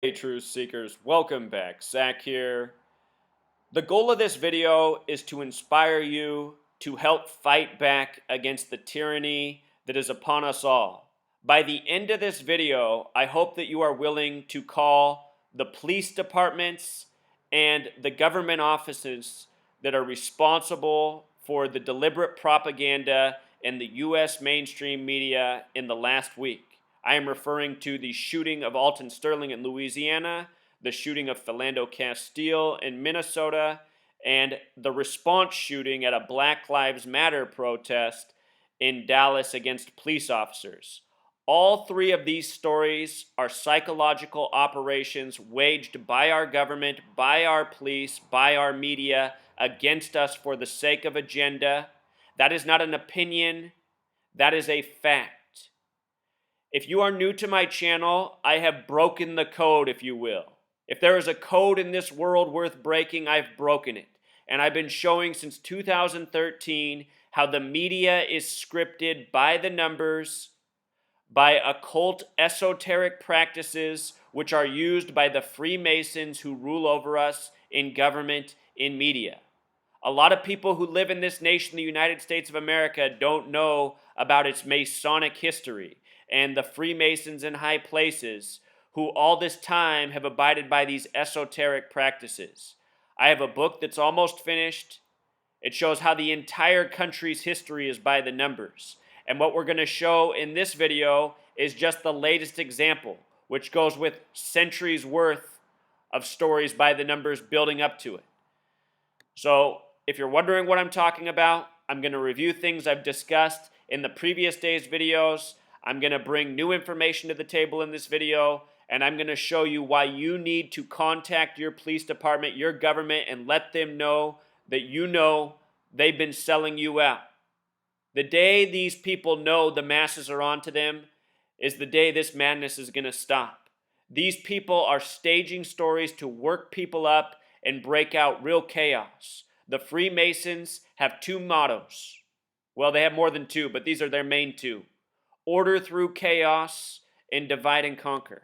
Hey, truth seekers, welcome back. Zach here. The goal of this video is to inspire you to help fight back against the tyranny that is upon us all. By the end of this video, I hope that you are willing to call the police departments and the government offices that are responsible for the deliberate propaganda in the U.S. mainstream media in the last week. I am referring to the shooting of Alton Sterling in Louisiana, the shooting of Philando Castile in Minnesota, and the response shooting at a Black Lives Matter protest in Dallas against police officers. All three of these stories are psychological operations waged by our government, by our police, by our media against us for the sake of agenda. That is not an opinion, that is a fact. If you are new to my channel, I have broken the code, if you will. If there is a code in this world worth breaking, I've broken it. And I've been showing since 2013 how the media is scripted by the numbers, by occult esoteric practices, which are used by the Freemasons who rule over us in government, in media. A lot of people who live in this nation, the United States of America, don't know about its Masonic history and the Freemasons in high places who all this time have abided by these esoteric practices. I have a book that's almost finished. It shows how the entire country's history is by the numbers. And what we're going to show in this video is just the latest example, which goes with centuries worth of stories by the numbers building up to it. So, if you're wondering what I'm talking about, I'm going to review things I've discussed in the previous day's videos. I'm going to bring new information to the table in this video, and I'm going to show you why you need to contact your police department, your government, and let them know that you know they've been selling you out. The day these people know the masses are onto them is the day this madness is going to stop. These people are staging stories to work people up and break out real chaos. The Freemasons have two mottos. Well, they have more than two, but these are their main two. Order through chaos and divide and conquer.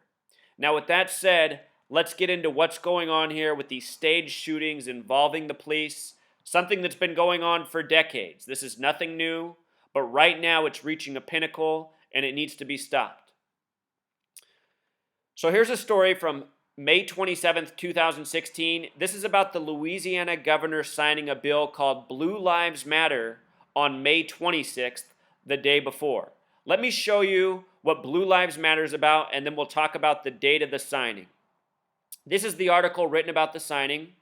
Now, with that said, let's get into what's going on here with these staged shootings involving the police, something that's been going on for decades. This is nothing new, but right now it's reaching a pinnacle and it needs to be stopped. So here's a story from May 27th, 2016. This is about the Louisiana governor signing a bill called Blue Lives Matter on May 26th, the day before. Let me show you what Blue Lives Matter is about, and then we'll talk about the date of the signing. This is the article written about the signing.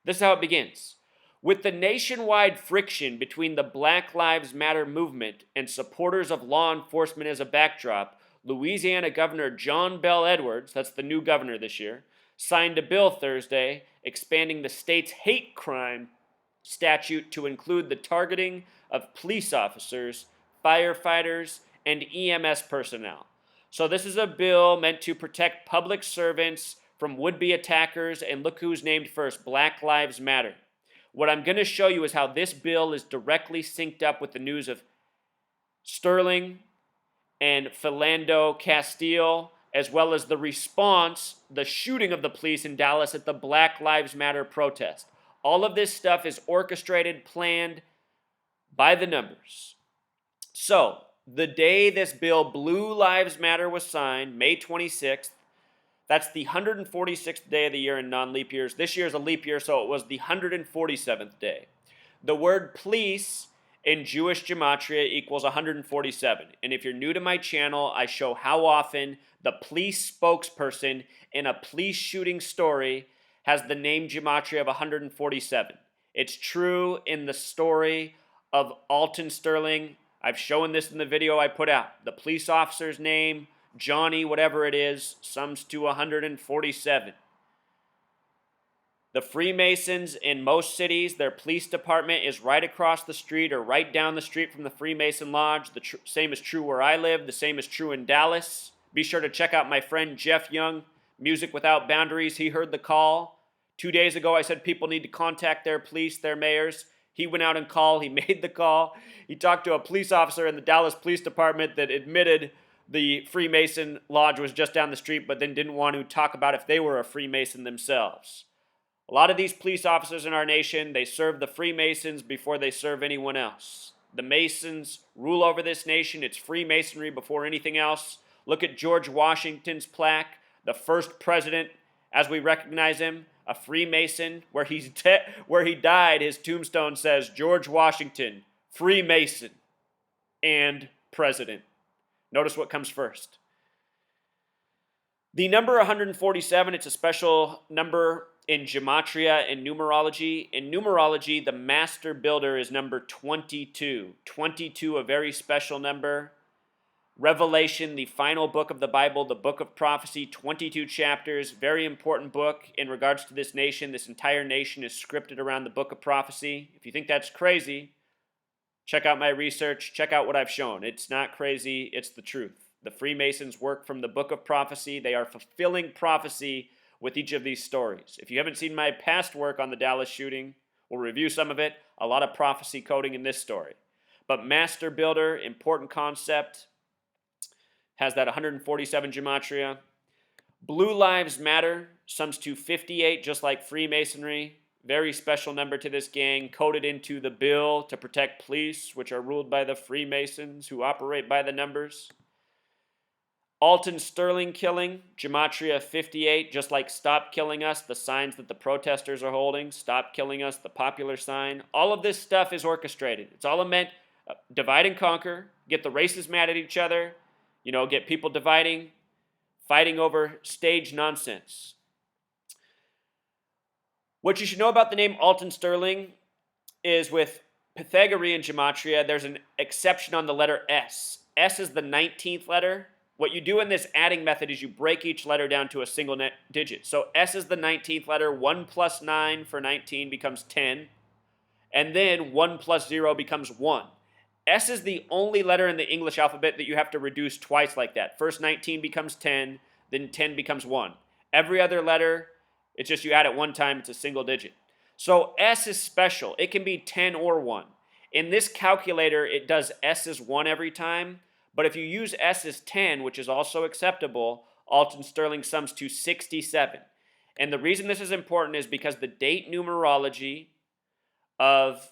This is how it begins. With the nationwide friction between the Black Lives Matter movement and supporters of law enforcement as a backdrop, Louisiana Governor John Bel Edwards, that's the new governor this year, signed a bill Thursday expanding the state's hate crime statute to include the targeting of police officers, firefighters, and EMS personnel. So this is a bill meant to protect public servants from would-be attackers, and look who's named first, Black Lives Matter. What I'm going to show you is how this bill is directly synced up with the news of Sterling and Philando Castile, as well as the response, the shooting of the police in Dallas at the Black Lives Matter protest. All of this stuff is orchestrated, planned by the numbers. So, the day this bill, Blue Lives Matter, was signed, May 26th, that's the 146th day of the year in non-leap years. This year is a leap year, so it was the 147th day. The word police in Jewish gematria equals 147. And if you're new to my channel, I show how often the police spokesperson in a police shooting story has the name gematria of 147. It's true in the story of Alton Sterling. I've shown this in the video I put out. The police officer's name, Johnny, whatever it is, sums to 147. The Freemasons in most cities, their police department is right across the street or right down the street from the Freemason Lodge. The same is true where I live. The same is true in Dallas. Be sure to check out my friend Jeff Young, Music Without Boundaries. He heard the call. 2 days ago, I said people need to contact their police, their mayors. He went out and called. He made the call. He talked to a police officer in the Dallas Police Department that admitted the Freemason Lodge was just down the street, but then didn't want to talk about if they were a Freemason themselves. A lot of these police officers in our nation, they serve the Freemasons before they serve anyone else. The Masons rule over this nation. It's Freemasonry before anything else. Look at George Washington's plaque, the first president, as we recognize him, a Freemason. Where he died, his tombstone says, George Washington, Freemason, and president. Notice what comes first. The number 147, it's a special number in gematria and numerology. In numerology, the master builder is number 22. 22, a very special number. Revelation, the final book of the Bible, the book of prophecy, 22 chapters, very important book in regards to this nation. This entire nation is scripted around the book of prophecy. If you think that's crazy, check out my research, check out what I've shown. It's not crazy, it's the truth. The Freemasons work from the book of prophecy. They are fulfilling prophecy with each of these stories. If you haven't seen my past work on the Dallas shooting, we'll review some of it. A lot of prophecy coding in this story. But master builder, important concept, has that 147 gematria. Blue Lives Matter sums to 58, just like Freemasonry. Very special number to this gang, coded into the bill to protect police, which are ruled by the Freemasons, who operate by the numbers. Alton Sterling killing, gematria 58, just like Stop Killing Us, the signs that the protesters are holding, Stop Killing Us, the popular sign. All of this stuff is orchestrated. It's all meant divide and conquer, get the races mad at each other, get people dividing, fighting over stage nonsense. What you should know about the name Alton Sterling is with Pythagorean gematria, there's an exception on the letter S. S is the 19th letter. What you do in this adding method is you break each letter down to a single digit. So S is the 19th letter. 1 plus 9 for 19 becomes 10. And then 1 plus 0 becomes 1. S is the only letter in the English alphabet that you have to reduce twice like that. First 19 becomes 10, then 10 becomes 1. Every other letter, it's just you add it one time, it's a single digit. So S is special. It can be 10 or 1. In this calculator, it does S as 1 every time. But if you use S as 10, which is also acceptable, Alton Sterling sums to 67. And the reason this is important is because the date numerology of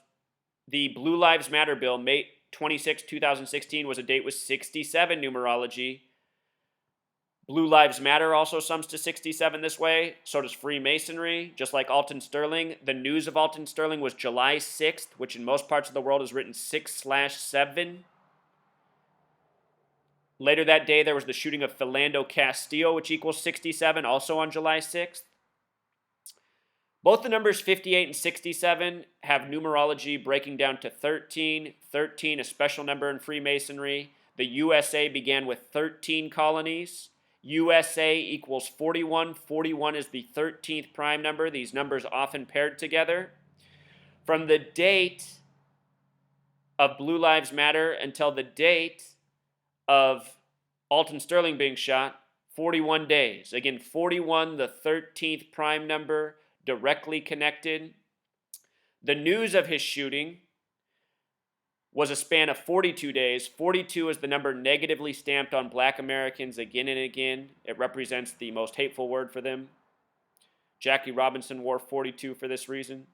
the Blue Lives Matter bill, May 26, 2016, was a date with 67 numerology. Blue Lives Matter also sums to 67 this way. So does Freemasonry, just like Alton Sterling. The news of Alton Sterling was July 6th, which in most parts of the world is written 6/7. Later that day, there was the shooting of Philando Castile, which equals 67, also on July 6th. Both the numbers 58 and 67 have numerology breaking down to 13. 13, a special number in Freemasonry. The USA began with 13 colonies. USA equals 41. 41 is the 13th prime number. These numbers often paired together. From the date of Blue Lives Matter until the date of Alton Sterling being shot, 41 days. Again, 41, the 13th prime number, directly connected. The news of his shooting was a span of 42 days. 42 is the number negatively stamped on black Americans again and again. It represents the most hateful word for them. Jackie Robinson wore 42 for this reason.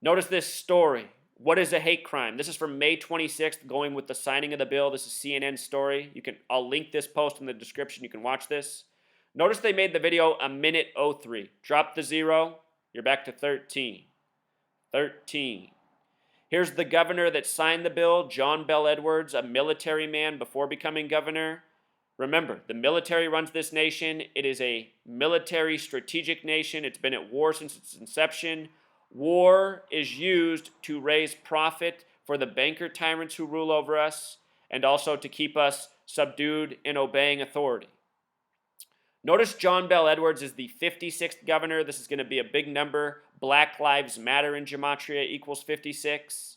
Notice this story. What is a hate crime? This is from May 26th, going with the signing of the bill. This is CNN's story. I'll link this post in the description. You can watch this. Notice they made the video a minute 03. Drop the 0. You're back to 13. 13. Here's the governor that signed the bill, John Bell Edwards, a military man before becoming governor. Remember, the military runs this nation. It is a military strategic nation. It's been at war since its inception. War is used to raise profit for the banker tyrants who rule over us, and also to keep us subdued and obeying authority. Notice John Bell Edwards is the 56th governor. This is going to be a big number. Black Lives Matter in gematria equals 56.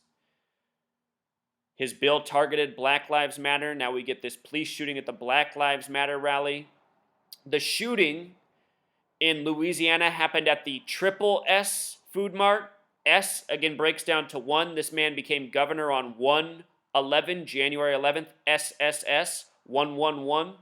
His bill targeted Black Lives Matter. Now we get this police shooting at the Black Lives Matter rally. The shooting in Louisiana happened at the Triple S Food Mart. S, again, breaks down to 1. This man became governor on 1/11, January 11th, SSS, 111.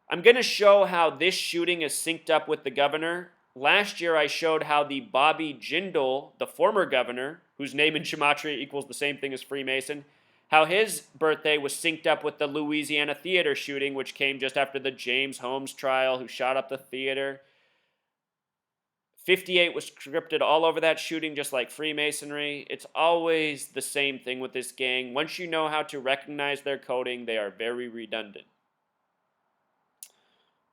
I'm going to show how this shooting is synced up with the governor. Last year, I showed how the Bobby Jindal, the former governor, whose name in Gematria equals the same thing as Freemason, how his birthday was synced up with the Louisiana theater shooting, which came just after the James Holmes trial, who shot up the theater. 58 was scripted all over that shooting, just like Freemasonry. It's always the same thing with this gang. Once you know how to recognize their coding, they are very redundant.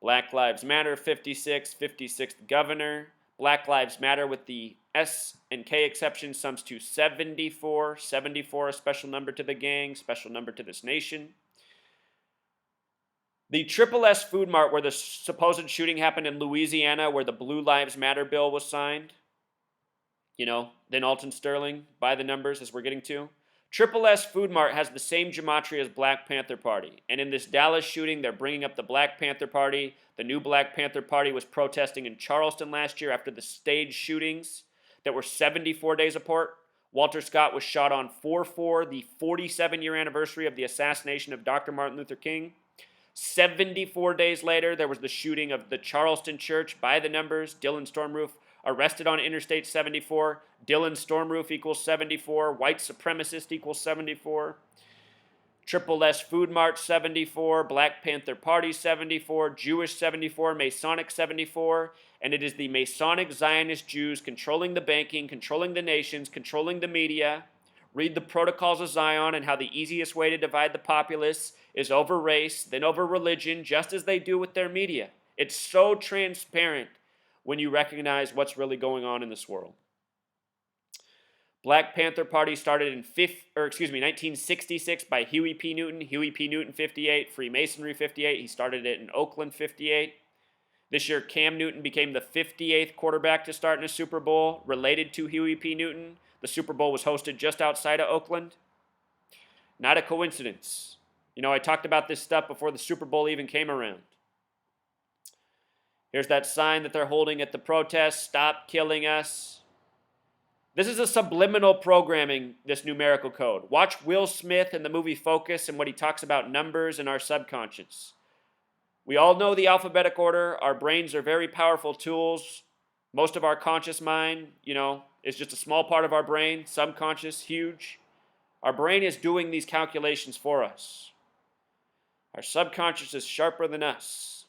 Black Lives Matter, 56, 56th governor. Black Lives Matter with the S and K exception sums to 74. 74, a special number to the gang, special number to this nation. The Triple S Food Mart, where the supposed shooting happened in Louisiana, where the Blue Lives Matter bill was signed. Then Alton Sterling, by the numbers, as we're getting to. Triple S Food Mart has the same gematria as Black Panther Party. And in this Dallas shooting, they're bringing up the Black Panther Party. The new Black Panther Party was protesting in Charleston last year after the staged shootings that were 74 days apart. Walter Scott was shot on 4/4, the 47-year anniversary of the assassination of Dr. Martin Luther King. 74 days later, there was the shooting of the Charleston church, by the numbers. Dylan Stormroof arrested on Interstate 74. Dylan Stormroof equals 74. White supremacist equals 74. Triple S Food Mart 74. Black Panther Party 74. Jewish 74. Masonic 74. And it is the Masonic Zionist Jews controlling the banking, controlling the nations, controlling the media. Read the Protocols of Zion and how the easiest way to divide the populace is over race, then over religion, just as they do with their media. It's so transparent when you recognize what's really going on in this world. Black Panther Party started in 1966 by Huey P. Newton. Huey P. Newton, 58. Freemasonry, 58. He started it in Oakland, 58. This year, Cam Newton became the 58th quarterback to start in a Super Bowl related to Huey P. Newton. The Super Bowl was hosted just outside of Oakland. Not a coincidence. I talked about this stuff before the Super Bowl even came around. Here's that sign that they're holding at the protest, "Stop killing us." This is a subliminal programming, this numerical code. Watch Will Smith in the movie Focus and what he talks about numbers in our subconscious. We all know the alphabetic order. Our brains are very powerful tools. Most of our conscious mind, is just a small part of our brain. Subconscious, huge. Our brain is doing these calculations for us. Our subconscious is sharper than us.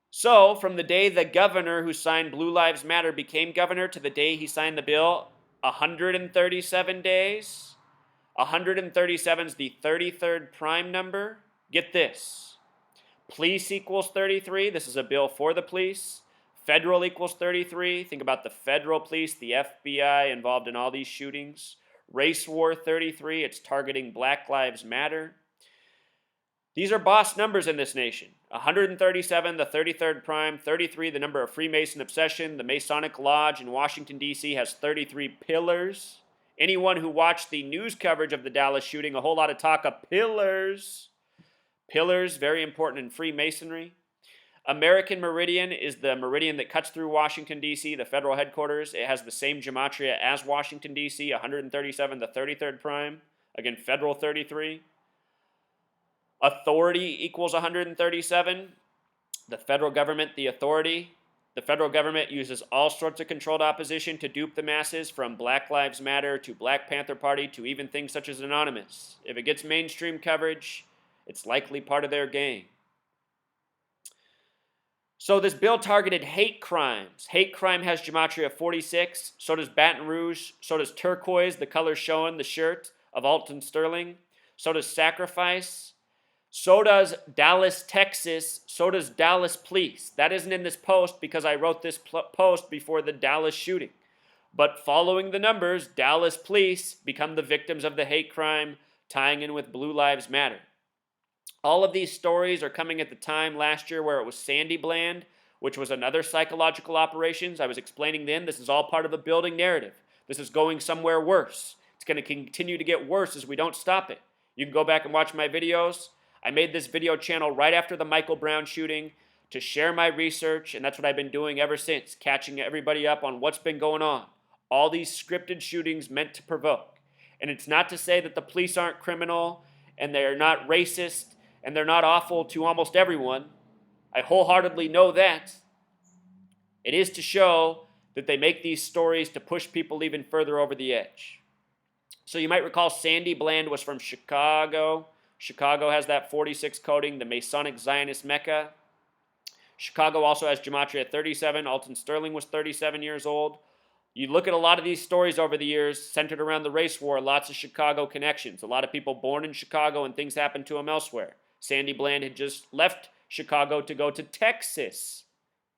So, from the day the governor who signed Blue Lives Matter became governor to the day he signed the bill, 137 days. 137 is the 33rd prime number. Get this. Police equals 33. This is a bill for the police. Federal equals 33. Think about the federal police, the FBI involved in all these shootings. Race war 33. It's targeting Black Lives Matter. These are boss numbers in this nation. 137, the 33rd prime. 33, the number of Freemason obsession. The Masonic Lodge in Washington, D.C. has 33 pillars. Anyone who watched the news coverage of the Dallas shooting, a whole lot of talk of pillars. Pillars, very important in Freemasonry. American Meridian is the meridian that cuts through Washington, D.C., the federal headquarters. It has the same gematria as Washington, D.C., 137, the 33rd prime. Again, federal 33. Authority equals 137. The federal government, the authority. The federal government uses all sorts of controlled opposition to dupe the masses, from Black Lives Matter to Black Panther Party to even things such as Anonymous. If it gets mainstream coverage, it's likely part of their game. So this bill targeted hate crimes. Hate crime has gematria 46. So does Baton Rouge. So does turquoise, the color shown, the shirt of Alton Sterling. So does sacrifice. So does Dallas, Texas. So does Dallas police. That isn't in this post because I wrote this post before the Dallas shooting. But following the numbers, Dallas police become the victims of the hate crime, tying in with Blue Lives Matter. All of these stories are coming at the time last year where it was Sandy Bland, which was another psychological operations. I was explaining then, this is all part of a building narrative. This is going somewhere worse. It's going to continue to get worse as we don't stop it. You can go back and watch my videos. I made this video channel right after the Michael Brown shooting to share my research, and that's what I've been doing ever since, catching everybody up on what's been going on. All these scripted shootings meant to provoke. And it's not to say that the police aren't criminal and they're not racist and they're not awful to almost everyone. I wholeheartedly know that. It is to show that they make these stories to push people even further over the edge. So you might recall Sandy Bland was from Chicago. Chicago has that 46 coding, the Masonic Zionist Mecca. Chicago also has Gematria 37. Alton Sterling was 37 years old. You look at a lot of these stories over the years centered around the race war, lots of Chicago connections. A lot of people born in Chicago and things happened to them elsewhere. Sandy Bland had just left Chicago to go to Texas.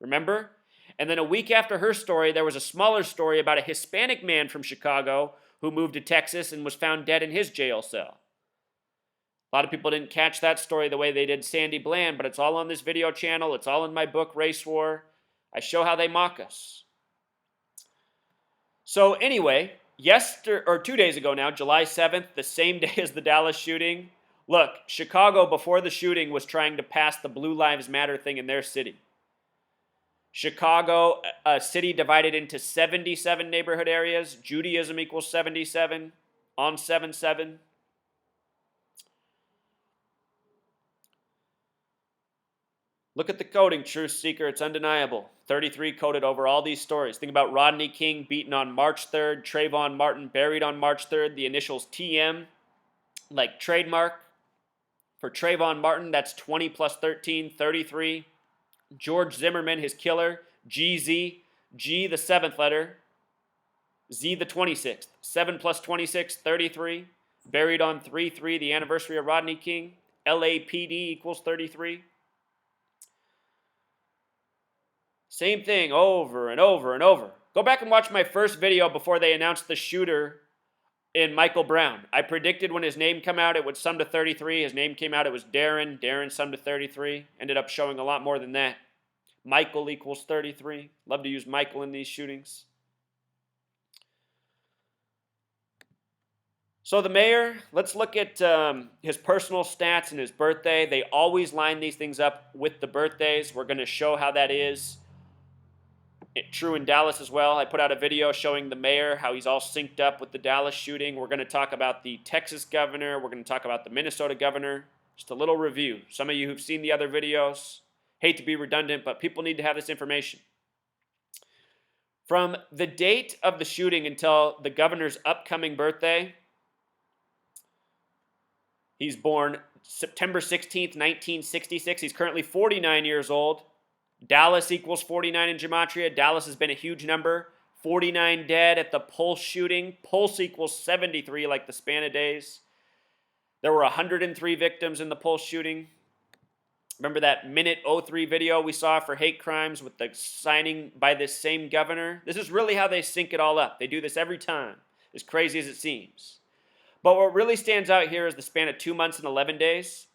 Remember? And then a week after her story, there was a smaller story about a Hispanic man from Chicago who moved to Texas and was found dead in his jail cell. A lot of people didn't catch that story the way they did Sandy Bland, but it's all on this video channel. It's all in my book, Race War. I show how they mock us. So anyway, 2 days ago now, July 7th, the same day as the Dallas shooting, look, Chicago before the shooting was trying to pass the Blue Lives Matter thing in their city. Chicago, a city divided into 77 neighborhood areas. Judaism equals 77 on 7-7. Look at the coding, Truth Seeker. It's undeniable. 33 coded over all these stories. Think about Rodney King beaten on March 3rd, Trayvon Martin buried on March 3rd, the initials TM, like trademark. For Trayvon Martin, that's 20 plus 13, 33. George Zimmerman, his killer, GZ, G the 7th letter, Z the 26th, 7 plus 26, 33. Buried on 3-3, the anniversary of Rodney King. LAPD equals 33. Same thing over and over and over. Go back and watch my first video before they announced the shooter in Michael Brown. I predicted when his name came out, it would sum to 33. His name came out, it was Darren. Darren summed to 33. Ended up showing a lot more than that. Michael equals 33. Love to use Michael in these shootings. So the mayor, let's look at his personal stats and his birthday. They always line these things up with the birthdays. We're going to show how that is. True in Dallas as well. I put out a video showing the mayor, how he's all synced up with the Dallas shooting. We're going to talk about the Texas governor. We're going to talk about the Minnesota governor. Just a little review. Some of you who've seen the other videos, hate to be redundant, but people need to have this information. From the date of the shooting until the governor's upcoming birthday, he's born September 16th, 1966. He's currently 49 years old. Dallas equals 49 in Gematria. Dallas has been a huge number. 49 dead at the Pulse shooting. Pulse equals 73, like the span of days. There were 103 victims in the Pulse shooting. Remember that minute 03 video we saw for hate crimes with the signing by this same governor? This is really how they sync it all up. They do this every time, as crazy as it seems. But what really stands out here is the span of 2 months and 11 days.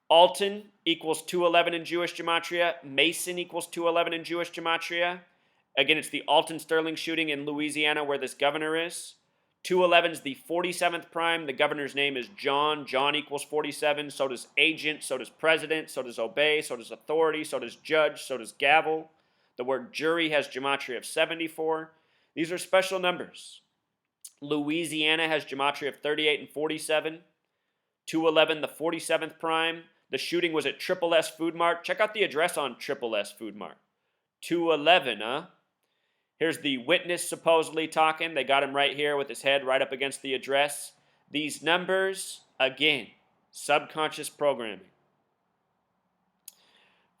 Alton equals 211 in Jewish Gematria. Mason equals 211 in Jewish Gematria. Again, it's the Alton Sterling shooting in Louisiana where this governor is. 211 is the 47th prime. The governor's name is John. John equals 47. So does agent. So does president. So does obey. So does authority. So does judge. So does gavel. The word jury has Gematria of 74. These are special numbers. Louisiana has Gematria of 38 and 47. 211, the 47th prime. The shooting was at Triple S Food Mart. Check out the address on Triple S Food Mart. 211, huh? Here's the witness supposedly talking. They got him right here with his head right up against the address. These numbers, again, subconscious programming.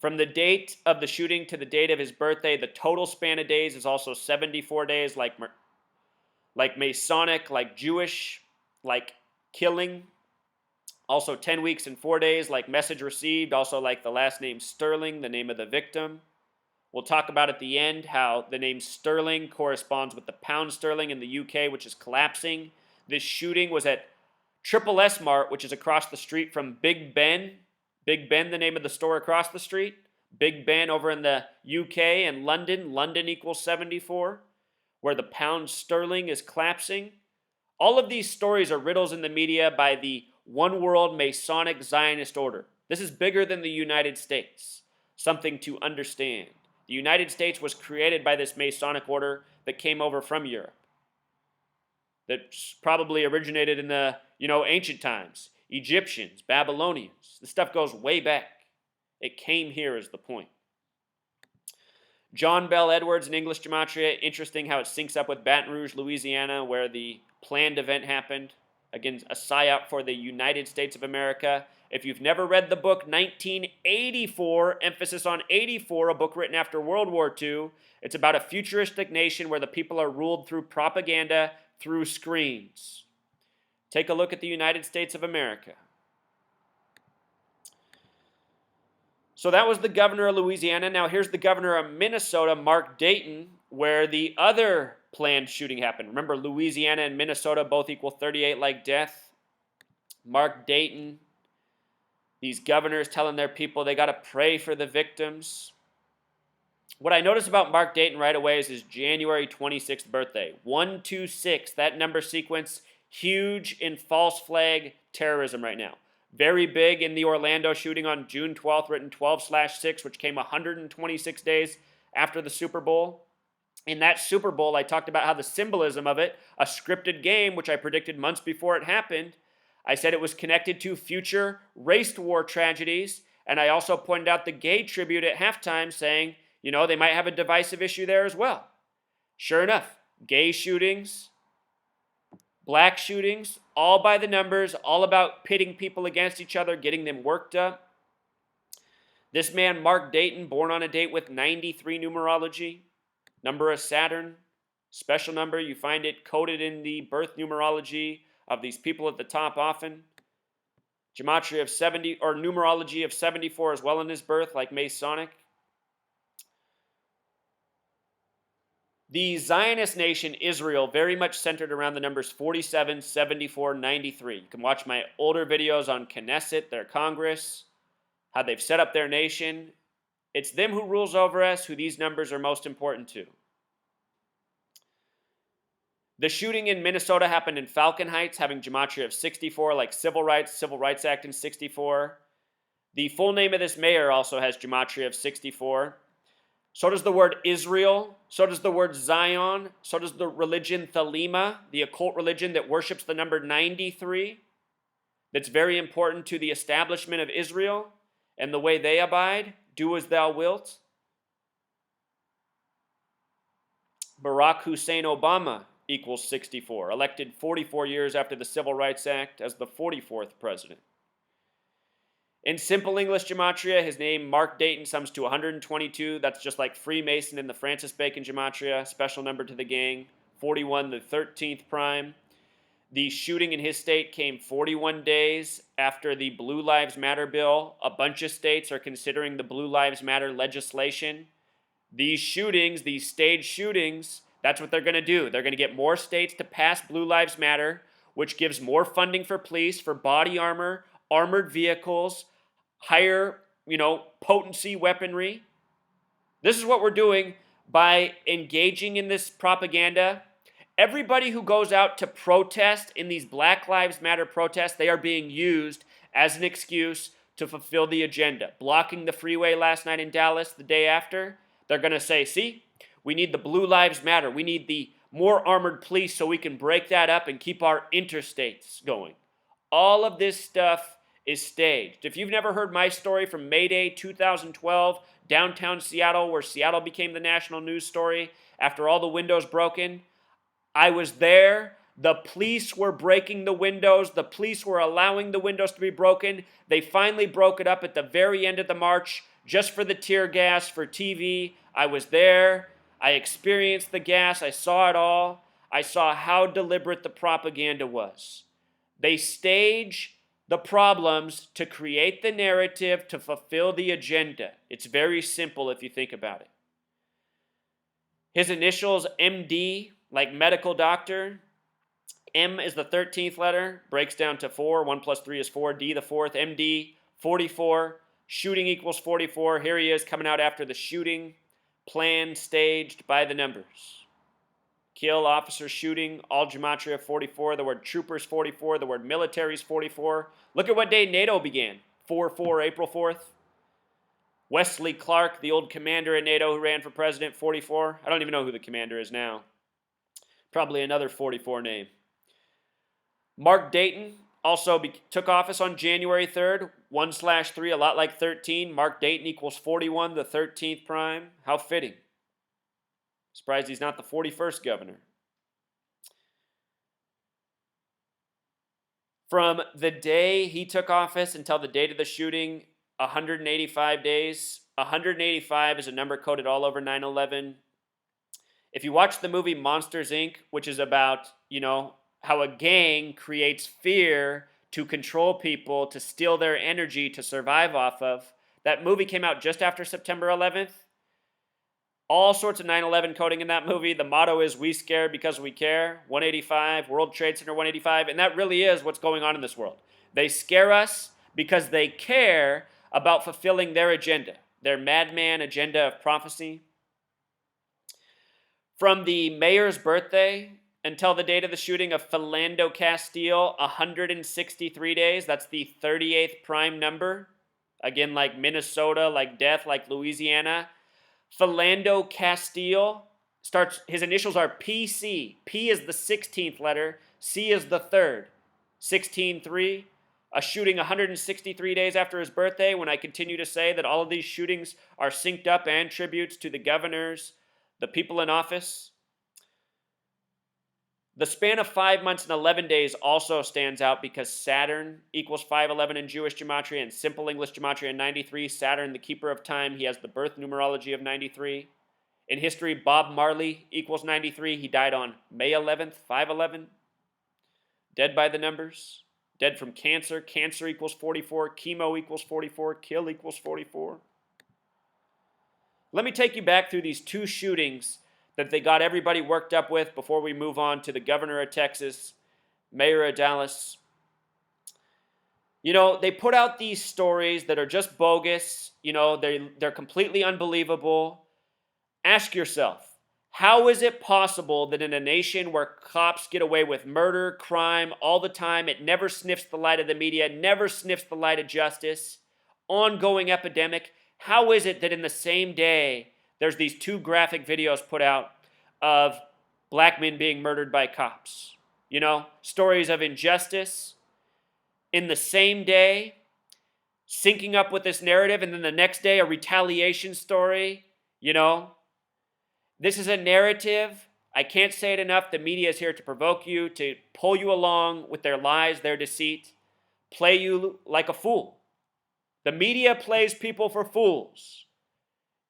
From the date of the shooting to the date of his birthday, the total span of days is also 74 days, like Masonic, like Jewish, like killing. Also 10 weeks and 4 days, like message received, also like the last name Sterling, the name of the victim. We'll talk about at the end how the name Sterling corresponds with the pound sterling in the UK, which is collapsing. This shooting was at Triple S Mart, which is across the street from Big Ben. Big Ben, the name of the store across the street. Big Ben over in the UK and London. London equals 74, where the pound sterling is collapsing. All of these stories are riddles in the media by the One World Masonic Zionist Order. This is bigger than the United States. Something to understand. The United States was created by this Masonic order that came over from Europe. that probably originated in the, ancient times. Egyptians, Babylonians. This stuff goes way back. It came here is the point. John Bell Edwards in English Gematria. Interesting how it syncs up with Baton Rouge, Louisiana, where the planned event happened. Again, a psyop for the United States of America. If you've never read the book 1984, emphasis on 84, a book written after World War II, it's about a futuristic nation where the people are ruled through propaganda, through screens. Take a look at the United States of America. So that was the governor of Louisiana. Now here's the governor of Minnesota, Mark Dayton, where the other planned shooting happened. Remember, Louisiana and Minnesota both equal 38 like death. Mark Dayton, these governors telling their people they got to pray for the victims. What I noticed about Mark Dayton right away is his January 26th birthday. 126, that number sequence, huge in false flag terrorism right now. Very big in the Orlando shooting on June 12th, written 12/6, which came 126 days after the Super Bowl. In that Super Bowl, I talked about how the symbolism of it, a scripted game, which I predicted months before it happened, I said it was connected to future race war tragedies, and I also pointed out the gay tribute at halftime saying, they might have a divisive issue there as well. Sure enough, gay shootings, black shootings, all by the numbers, all about pitting people against each other, getting them worked up. This man, Mark Dayton, born on a date with 93 numerology, number of Saturn, special number. You find it coded in the birth numerology of these people at the top often. Gematria of 70, or numerology of 74 as well in his birth, like Masonic. The Zionist nation, Israel, very much centered around the numbers 47, 74, 93. You can watch my older videos on Knesset, their Congress, how they've set up their nation. It's them who rules over us, who these numbers are most important to. The shooting in Minnesota happened in Falcon Heights, having gematria of 64, like Civil Rights Act in 64. The full name of this mayor also has gematria of 64. So does the word Israel. So does the word Zion. So does the religion Thelema, the occult religion that worships the number 93. That's very important to the establishment of Israel and the way they abide. Do as thou wilt. Barack Hussein Obama equals 64, elected 44 years after the Civil Rights Act as the 44th president. In simple English gematria, his name, Mark Dayton, sums to 122. That's just like Freemason in the Francis Bacon gematria, special number to the gang. 41, the 13th prime. The shooting in his state came 41 days after the Blue Lives Matter bill. A bunch of states are considering the Blue Lives Matter legislation. These shootings, these staged shootings, that's what they're going to do. They're going to get more states to pass Blue Lives Matter, which gives more funding for police, for body armor, armored vehicles, higher, potency weaponry. This is what we're doing by engaging in this propaganda. Everybody who goes out to protest in these Black Lives Matter protests, they are being used as an excuse to fulfill the agenda. Blocking the freeway last night in Dallas, the day after, they're going to say, see, we need the Blue Lives Matter. We need the more armored police so we can break that up and keep our interstates going. All of this stuff is staged. If you've never heard my story from May Day 2012, downtown Seattle, where Seattle became the national news story after all the windows broken, I was there. The police were breaking the windows. The police were allowing the windows to be broken. They finally broke it up at the very end of the march just for the tear gas, for TV. I was there. I experienced the gas. I saw it all. I saw how deliberate the propaganda was. They stage the problems to create the narrative to fulfill the agenda. It's very simple if you think about it. His initials, MD, like medical doctor. M is the 13th letter, breaks down to 4. 1 plus 3 is 4. D, the 4th. MD, 44. Shooting equals 44. Here he is coming out after the shooting. Planned, staged by the numbers. Kill, officer, shooting, all gematria 44. The word troopers 44. The word militaries 44. Look at what day NATO began. 4/4, April 4th. Wesley Clark, the old commander at NATO who ran for president, 44. I don't even know who the commander is now. Probably another 44 name. Mark Dayton also took office on January 3rd, 1/3, a lot like 13. Mark Dayton equals 41, the 13th prime. How fitting. Surprised he's not the 41st governor. From the day he took office until the date of the shooting, 185 days. 185 is a number coded all over 9/11. If you watch the movie Monsters, Inc., which is about, how a gang creates fear to control people, to steal their energy, to survive off of, that movie came out just after September 11th. All sorts of 9/11 coding in that movie. The motto is, we scare because we care. 185, World Trade Center 185. And that really is what's going on in this world. They scare us because they care about fulfilling their agenda, their madman agenda of prophecy. From the mayor's birthday until the date of the shooting of Philando Castile, 163 days. That's the 38th prime number. Again, like Minnesota, like death, like Louisiana. Philando Castile starts, his initials are PC. P is the 16th letter, C is the 3rd. 16-3. A shooting 163 days after his birthday, when I continue to say that all of these shootings are synced up and tributes to the governors, the people in office. The span of 5 months and 11 days also stands out because Saturn equals 511 in Jewish gematria and simple English gematria in 93. Saturn, the keeper of time, he has the birth numerology of 93. In history, Bob Marley equals 93. He died on May 11th, 511. Dead by the numbers. Dead from cancer. Cancer equals 44. Chemo equals 44. Kill equals 44. Let me take you back through these two shootings that they got everybody worked up with before we move on to the governor of Texas, mayor of Dallas. They put out these stories that are just bogus. They're completely unbelievable. Ask yourself, how is it possible that in a nation where cops get away with murder, crime all the time, it never sniffs the light of the media, never sniffs the light of justice, ongoing epidemic, how is it that in the same day there's these two graphic videos put out of black men being murdered by cops? Stories of injustice in the same day, syncing up with this narrative, and then the next day a retaliation story. This is a narrative. I can't say it enough. The media is here to provoke you, to pull you along with their lies, their deceit, play you like a fool. The media plays people for fools.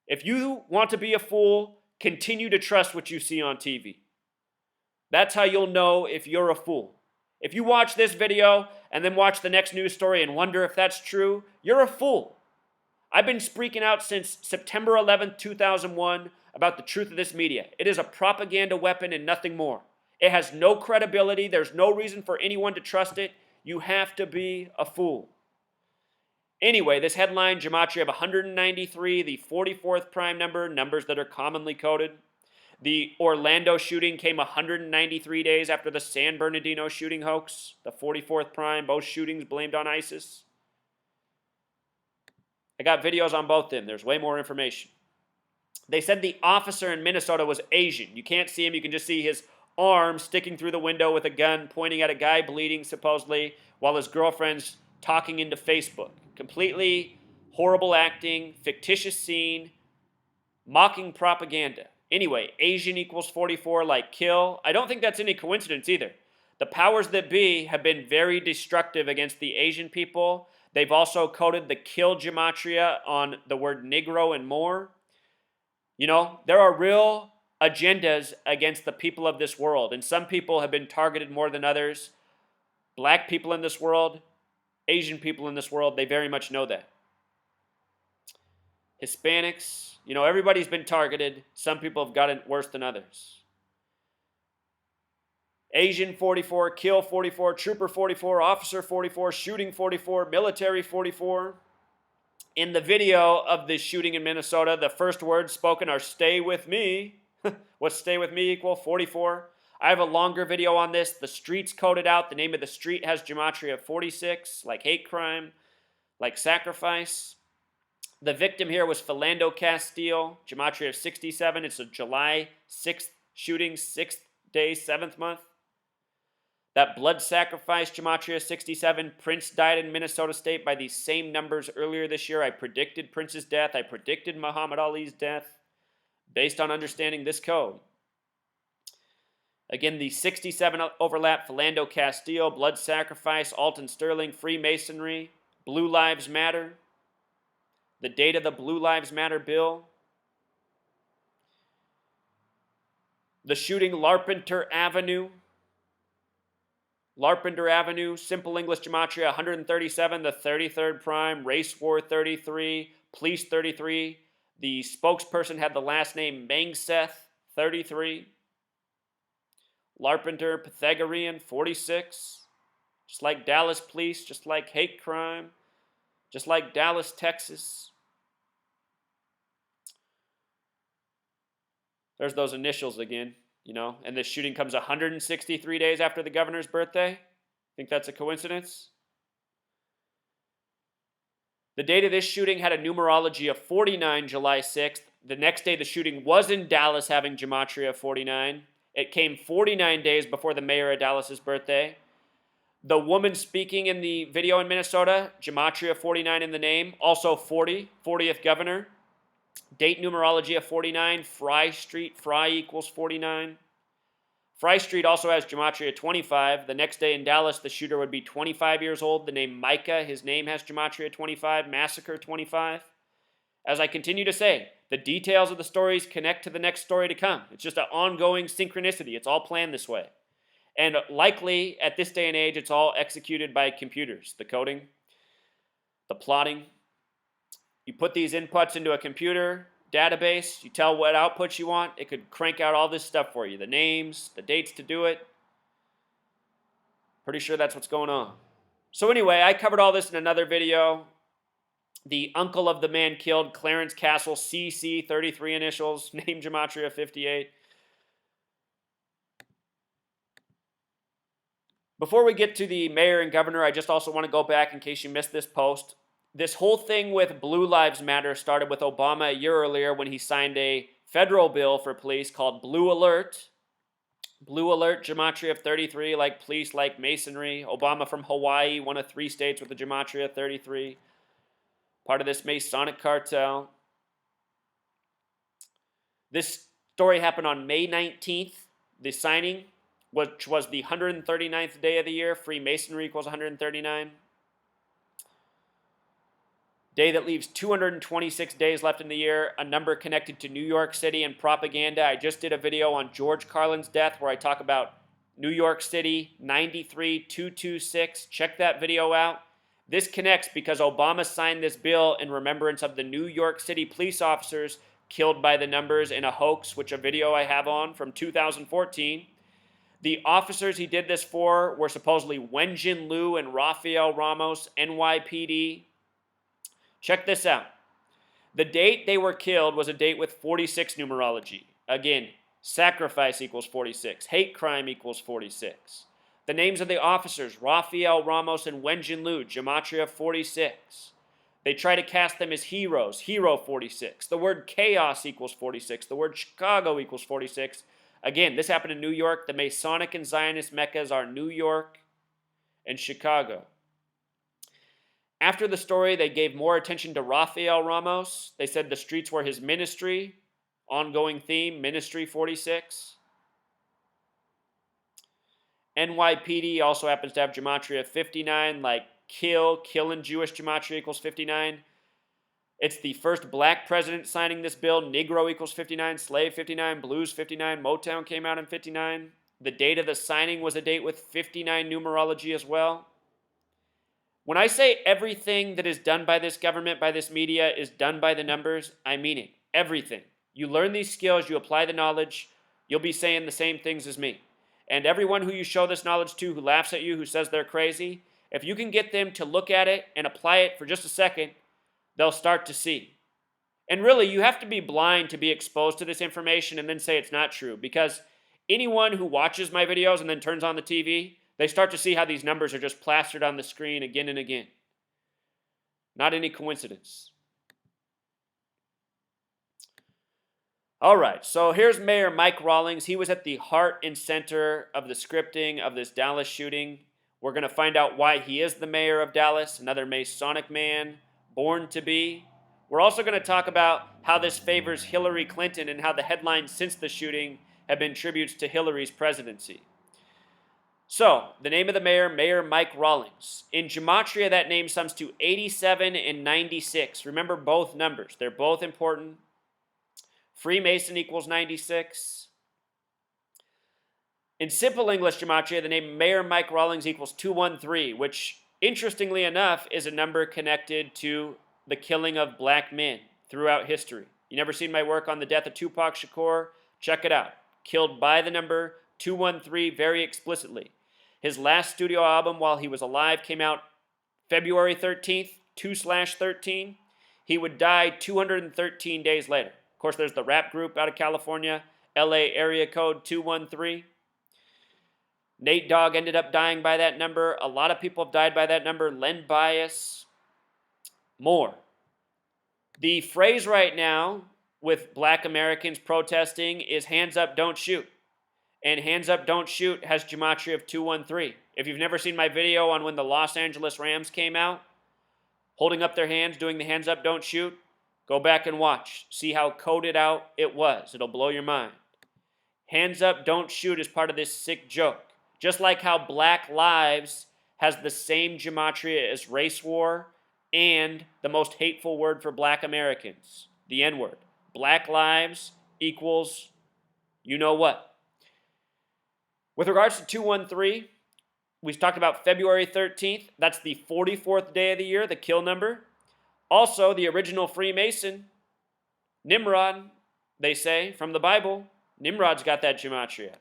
If you want to be a fool, continue to trust what you see on TV. That's how you'll know if you're a fool. If you watch this video and then watch the next news story and wonder if that's true, you're a fool. I've been speaking out since September 11th, 2001 about the truth of this media. It is a propaganda weapon and nothing more. It has no credibility. There's no reason for anyone to trust it. You have to be a fool. Anyway, this headline, gematria of 193, the 44th prime number, numbers that are commonly coded. The Orlando shooting came 193 days after the San Bernardino shooting hoax, the 44th prime, both shootings blamed on ISIS. I got videos on both of them. There's way more information. They said the officer in Minnesota was Asian. You can't see him. You can just see his arm sticking through the window with a gun, pointing at a guy bleeding, supposedly, while his girlfriend's talking into Facebook. Completely horrible acting, fictitious scene, mocking propaganda. Anyway, Asian equals 44, like kill. I don't think that's any coincidence either. The powers that be have been very destructive against the Asian people. They've also coded the kill gematria on the word Negro and more. There are real agendas against the people of this world, and some people have been targeted more than others. Black people in this world, Asian people in this world, they very much know that. Hispanics, everybody's been targeted. Some people have gotten worse than others. Asian 44, kill 44, trooper 44, officer 44, shooting 44, military 44. In the video of the shooting in Minnesota, the first words spoken are "stay with me." What's "stay with me" equal? 44. I have a longer video on this. The street's coded out. The name of the street has gematria of 46, like hate crime, like sacrifice. The victim here was Philando Castile, gematria of 67. It's a July 6th shooting, 6th day, 7th month. That blood sacrifice, Gematria 67, Prince died in Minnesota State by these same numbers earlier this year. I predicted Prince's death. I predicted Muhammad Ali's death based on understanding this code. Again, the 67 overlap, Philando Castile, blood sacrifice, Alton Sterling, Freemasonry, Blue Lives Matter, the date of the Blue Lives Matter bill, the shooting Larpenteur Avenue, Simple English Gematria 137, the 33rd prime, Race War 33, Police 33. The spokesperson had the last name Mengseth 33. Larpenteur Pythagorean 46. Just like Dallas Police, just like hate crime, just like Dallas, Texas. There's those initials again. You know, and this shooting comes 163 days after the governor's birthday. Think that's a coincidence? The date of this shooting had a numerology of 49, July 6th. The next day, the shooting was in Dallas, having Gematria 49. It came 49 days before the mayor of Dallas's birthday. The woman speaking in the video in Minnesota, Gematria 49 in the name, also 40, 40th governor. Date numerology of 49, Fry Street, Fry equals 49. Fry Street also has Gematria 25. The next day in Dallas, the shooter would be 25 years old. The name Micah, his name has Gematria 25, Massacre 25. As I continue to say, the details of the stories connect to the next story to come. It's just an ongoing synchronicity. It's all planned this way. And likely, at this day and age, it's all executed by computers. The coding, the plotting. You put these inputs into a computer database, you tell what outputs you want, it could crank out all this stuff for you. The names, the dates to do it. Pretty sure that's what's going on. So anyway, I covered all this in another video. The uncle of the man killed, Clarence Castle, CC, 33 initials, name Gematria 58. Before we get to the mayor and governor, I just also want to go back in case you missed this post. This whole thing with Blue Lives Matter started with Obama a year earlier when he signed a federal bill for police called Blue Alert. Blue Alert, Gematria of 33, like police, like masonry. Obama from Hawaii, one of 3 states with the Gematria 33. Part of this Masonic cartel. This story happened on May 19th, the signing, which was the 139th day of the year. Freemasonry equals 139. Day that leaves 226 days left in the year, a number connected to New York City and propaganda. I just did a video on George Carlin's death where I talk about New York City, 93-226. Check that video out. This connects because Obama signed this bill in remembrance of the New York City police officers killed by the numbers in a hoax, which a video I have on from 2014. The officers he did this for were supposedly Wenjin Liu and Rafael Ramos, NYPD. Check this out. The date they were killed was a date with 46 numerology. Again, sacrifice equals 46. Hate crime equals 46. The names of the officers, Rafael Ramos and Wenjin Liu, Gematria 46. They try to cast them as heroes, Hero 46. The word chaos equals 46. The word Chicago equals 46. Again, this happened in New York. The Masonic and Zionist meccas are New York and Chicago. After the story, they gave more attention to Rafael Ramos. They said the streets were his ministry. Ongoing theme, Ministry 46. NYPD also happens to have Gematria 59, like killing Jewish Gematria equals 59. It's the first black president signing this bill. Negro equals 59, slave 59, blues 59, Motown came out in 59. The date of the signing was a date with 59 numerology as well. When I say everything that is done by this government, by this media, is done by the numbers, I mean it. Everything. You learn these skills, you apply the knowledge, you'll be saying the same things as me. And everyone who you show this knowledge to, who laughs at you, who says they're crazy, if you can get them to look at it and apply it for just a second, they'll start to see. And really, you have to be blind to be exposed to this information and then say it's not true. Because anyone who watches my videos and then turns on the TV, they start to see how these numbers are just plastered on the screen again and again. Not any coincidence. All right, so here's Mayor Mike Rawlings. He was at the heart and center of the scripting of this Dallas shooting. We're going to find out why he is the mayor of Dallas, another Masonic man, born to be. We're also going to talk about how this favors Hillary Clinton and how the headlines since the shooting have been tributes to Hillary's presidency. So, the name of the mayor, Mayor Mike Rawlings. In Gematria, that name sums to 87 and 96. Remember both numbers. They're both important. Freemason equals 96. In simple English Gematria, the name Mayor Mike Rawlings equals 213, which, interestingly enough, is a number connected to the killing of black men throughout history. You never seen my work on the death of Tupac Shakur? Check it out. Killed by the number 213 very explicitly. His last studio album while he was alive came out February 13th, 2/13. He would die 213 days later. Of course, there's the rap group out of California, LA area code 213. Nate Dogg ended up dying by that number. A lot of people have died by that number. Len Bias, more. The phrase right now with black Americans protesting is hands up, don't shoot. And hands up, don't shoot has Gematria of 213. If you've never seen my video on when the Los Angeles Rams came out, holding up their hands, doing the hands up, don't shoot, go back and watch. See how coded out it was. It'll blow your mind. Hands up, don't shoot is part of this sick joke. Just like how Black Lives has the same Gematria as race war and the most hateful word for black Americans, the N-word. Black Lives equals you know what. With regards to 213, we talked about February 13th. That's the 44th day of the year, the kill number. Also, the original Freemason, Nimrod, they say, from the Bible. Nimrod's got that Gematria.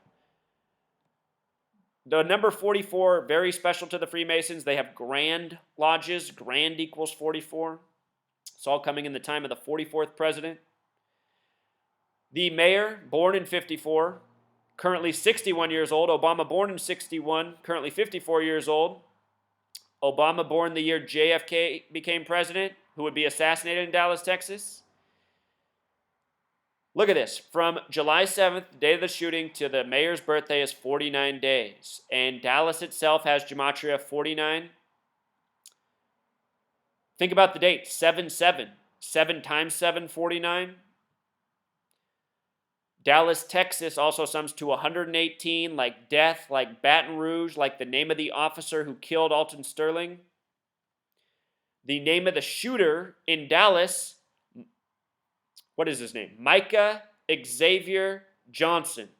The number 44, very special to the Freemasons. They have grand lodges. Grand equals 44. It's all coming in the time of the 44th president. The mayor, born in 54, currently 61 years old. Obama born in 61, currently 54 years old. Obama born the year JFK became president, who would be assassinated in Dallas, Texas. Look at this. From July 7th, the day of the shooting, to the mayor's birthday is 49 days. And Dallas itself has Gematria 49. Think about the date, 7-7. 7 times 7, 49. Dallas, Texas also sums to 118, like death, like Baton Rouge, like the name of the officer who killed Alton Sterling. The name of the shooter in Dallas, what is his name? Micah Xavier Johnson.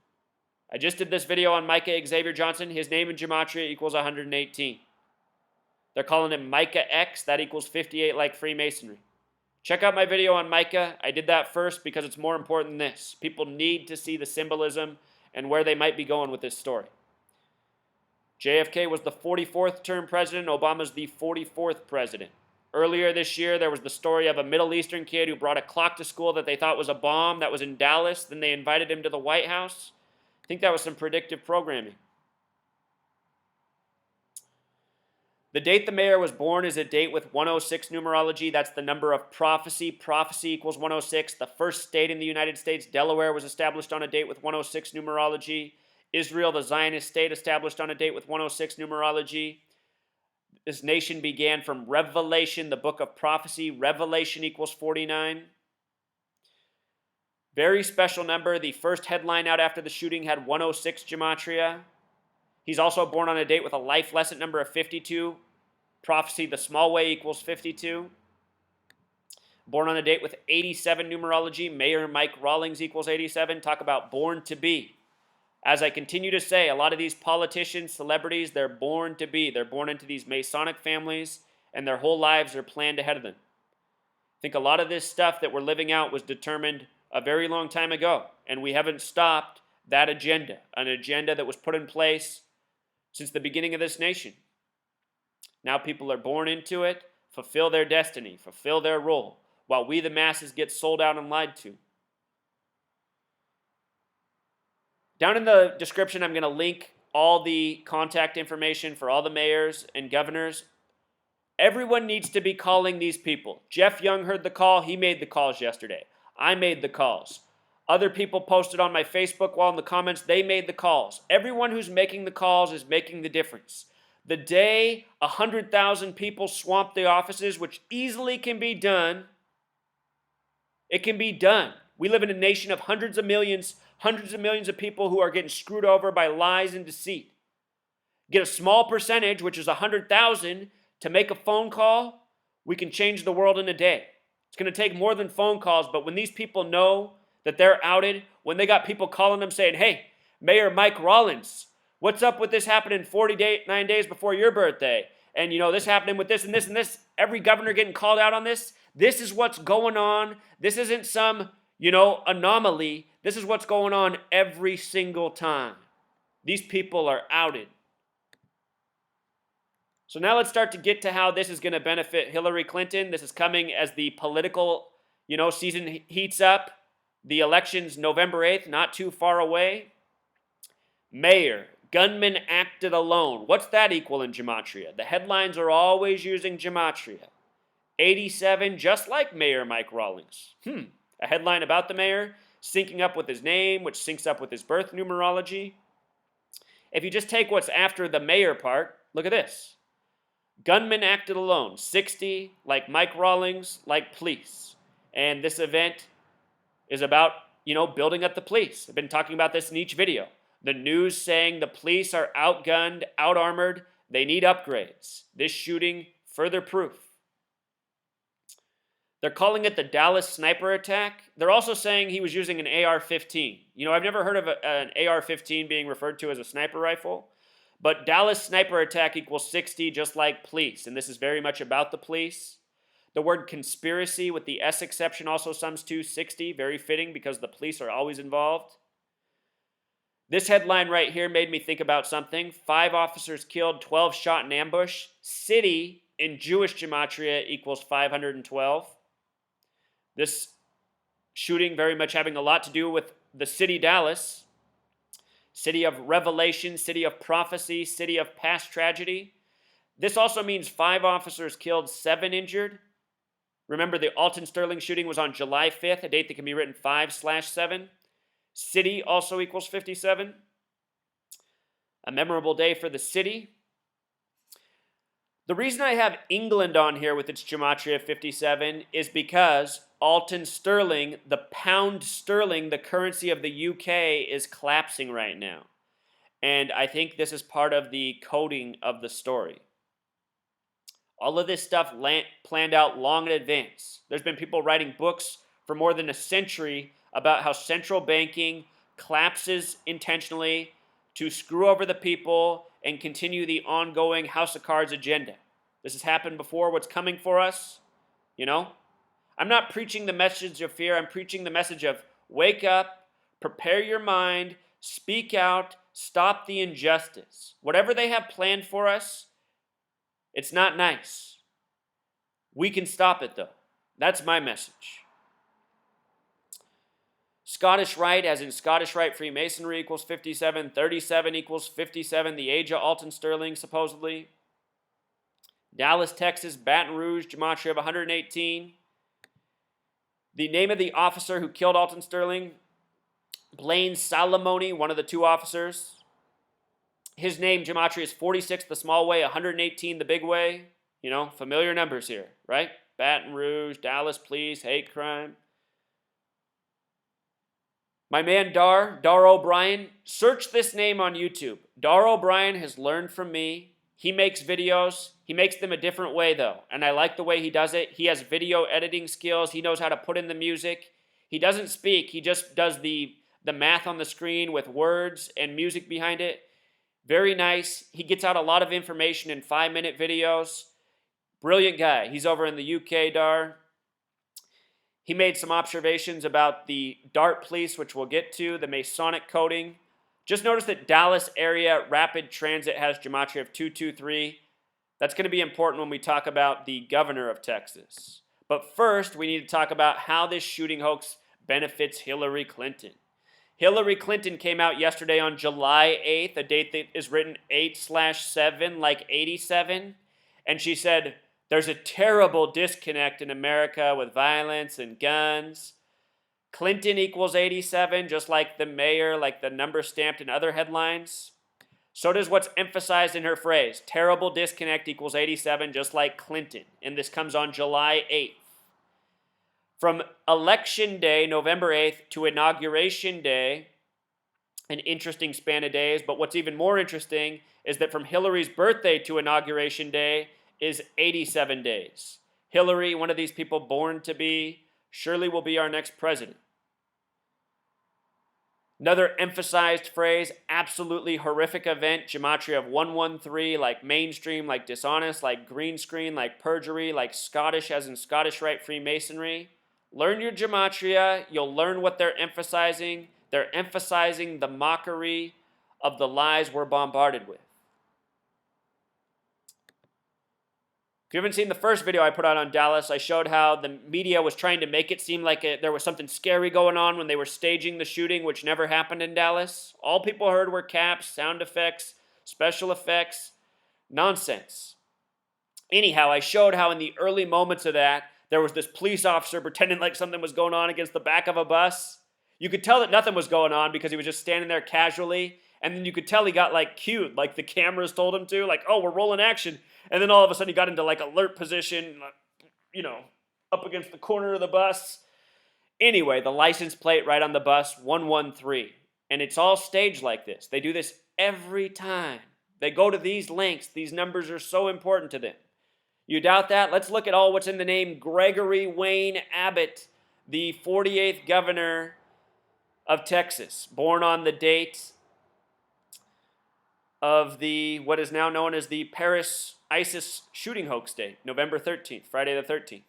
I just did this video on Micah Xavier Johnson. His name in Gematria equals 118. They're calling him Micah X. That equals 58 like Freemasonry. Check out my video on Micah. I did that first because it's more important than this. People need to see the symbolism and where they might be going with this story. JFK was the 44th term president. Obama's the 44th president. Earlier this year, there was the story of a Middle Eastern kid who brought a clock to school that they thought was a bomb that was in Dallas. Then they invited him to the White House. I think that was some predictive programming. The date the mayor was born is a date with 106 numerology. That's the number of prophecy. Prophecy equals 106. The first state in the United States, Delaware, was established on a date with 106 numerology. Israel, the Zionist state, established on a date with 106 numerology. This nation began from Revelation, the book of prophecy. Revelation equals 49. Very special number. The first headline out after the shooting had 106 Gematria. He's also born on a date with a life lesson number of 52. Prophecy, the small way equals 52. Born on a date with 87 numerology. Mayor Mike Rawlings equals 87. Talk about born to be. As I continue to say, a lot of these politicians, celebrities, they're born to be. They're born into these Masonic families, and their whole lives are planned ahead of them. I think a lot of this stuff that we're living out was determined a very long time ago, and we haven't stopped that agenda, an agenda that was put in place since the beginning of this nation. Now people are born into it, fulfill their destiny, fulfill their role, while we the masses get sold out and lied to. Down in the description, I'm going to link all the contact information for all the mayors and governors. Everyone needs to be calling these people. Jeff Young heard the call. He made the calls yesterday. I made the calls. Other people posted on my Facebook wall in the comments, they made the calls. Everyone who's making the calls is making the difference. The day 100,000 people swamp the offices, which easily can be done, it can be done. We live in a nation of hundreds of millions of people who are getting screwed over by lies and deceit. Get a small percentage, which is 100,000, to make a phone call, we can change the world in a day. It's going to take more than phone calls, but when these people know that they're outed, when they got people calling them saying, hey, Mayor Mike Rawlings, what's up with this happening 49 days before your birthday? And, this happening with this and this and this. Every governor getting called out on this. This is what's going on. This isn't some, anomaly. This is what's going on every single time. These people are outed. So now let's start to get to how this is going to benefit Hillary Clinton. This is coming as the political, season heats up. The election's November 8th, not too far away. Mayor, gunman acted alone. What's that equal in gematria? The headlines are always using gematria. 87, just like Mayor Mike Rawlings. A headline about the mayor, syncing up with his name, which syncs up with his birth numerology. If you just take what's after the mayor part, look at this. Gunman acted alone. 60, like Mike Rawlings, like police. And this event is about, building up the police. I've been talking about this in each video. The news saying the police are outgunned, out-armored. They need upgrades. This shooting, further proof. They're calling it the Dallas sniper attack. They're also saying he was using an AR-15. I've never heard of an AR-15 being referred to as a sniper rifle. But Dallas sniper attack equals 60, just like police. And this is very much about the police. The word conspiracy with the S exception also sums to 60. Very fitting because the police are always involved. This headline right here made me think about something. 5 officers killed, 12 shot in ambush. City in Jewish gematria equals 512. This shooting very much having a lot to do with the city Dallas. City of revelation, city of prophecy, city of past tragedy. This also means 5 officers killed, 7 injured. Remember, the Alton Sterling shooting was on July 5th, a date that can be written 5/7. City also equals 57. A memorable day for the city. The reason I have England on here with its gematria 57 is because Alton Sterling, the pound sterling, the currency of the UK, is collapsing right now. And I think this is part of the coding of the story. All of this stuff planned out long in advance. There's been people writing books for more than a century about how central banking collapses intentionally to screw over the people and continue the ongoing House of Cards agenda. This has happened before. What's coming for us? I'm not preaching the message of fear. I'm preaching the message of wake up, prepare your mind, speak out, stop the injustice. Whatever they have planned for us, it's not nice. We can stop it, though. That's my message. Scottish Rite, as in Scottish Rite Freemasonry, equals 57. 37 equals 57. The age of Alton Sterling, supposedly. Dallas, Texas, Baton Rouge, gematria of 118. The name of the officer who killed Alton Sterling, Blaine Salamone, one of the 2 officers. His name, gematria, is 46, the small way, 118, the big way. Familiar numbers here, right? Baton Rouge, Dallas, police, hate crime. My man Dar O'Brien, search this name on YouTube. Dar O'Brien has learned from me. He makes videos. He makes them a different way, though, and I like the way he does it. He has video editing skills. He knows how to put in the music. He doesn't speak. He just does the math on the screen with words and music behind it. Very nice. He gets out a lot of information in 5-minute videos. Brilliant guy. He's over in the UK, Dar. He made some observations about the DART police, which we'll get to, the Masonic coding. Just notice that Dallas area rapid transit has gematria of 223. That's going to be important when we talk about the governor of Texas. But first, we need to talk about how this shooting hoax benefits Hillary Clinton. Hillary Clinton came out yesterday on July 8th, a date that is written 8/7, like 87. And she said, there's a terrible disconnect in America with violence and guns. Clinton equals 87, just like the mayor, like the number stamped in other headlines. So does what's emphasized in her phrase. Terrible disconnect equals 87, just like Clinton. And this comes on July 8th. From Election Day, November 8th, to Inauguration Day, an interesting span of days. But what's even more interesting is that from Hillary's birthday to Inauguration Day is 87 days. Hillary, one of these people born to be, surely will be our next president. Another emphasized phrase, absolutely horrific event, gematria of 113, like mainstream, like dishonest, like green screen, like perjury, like Scottish as in Scottish Rite Freemasonry. Learn your gematria, you'll learn what they're emphasizing. They're emphasizing the mockery of the lies we're bombarded with. If you haven't seen the first video I put out on Dallas, I showed how the media was trying to make it seem like there was something scary going on when they were staging the shooting, which never happened in Dallas. All people heard were caps, sound effects, special effects, nonsense. Anyhow, I showed how in the early moments of that, there was this police officer pretending like something was going on against the back of a bus. You could tell that nothing was going on because he was just standing there casually. And then you could tell he got like cued, like the cameras told him to, like, oh, we're rolling action. And then all of a sudden he got into like alert position, up against the corner of the bus. Anyway, the license plate right on the bus, 113. And it's all staged like this. They do this every time. They go to these lengths. These numbers are so important to them. You doubt that? Let's look at all what's in the name Gregory Wayne Abbott, the 48th governor of Texas, born on the date of the what is now known as the Paris ISIS shooting hoax day, November 13th, Friday the 13th.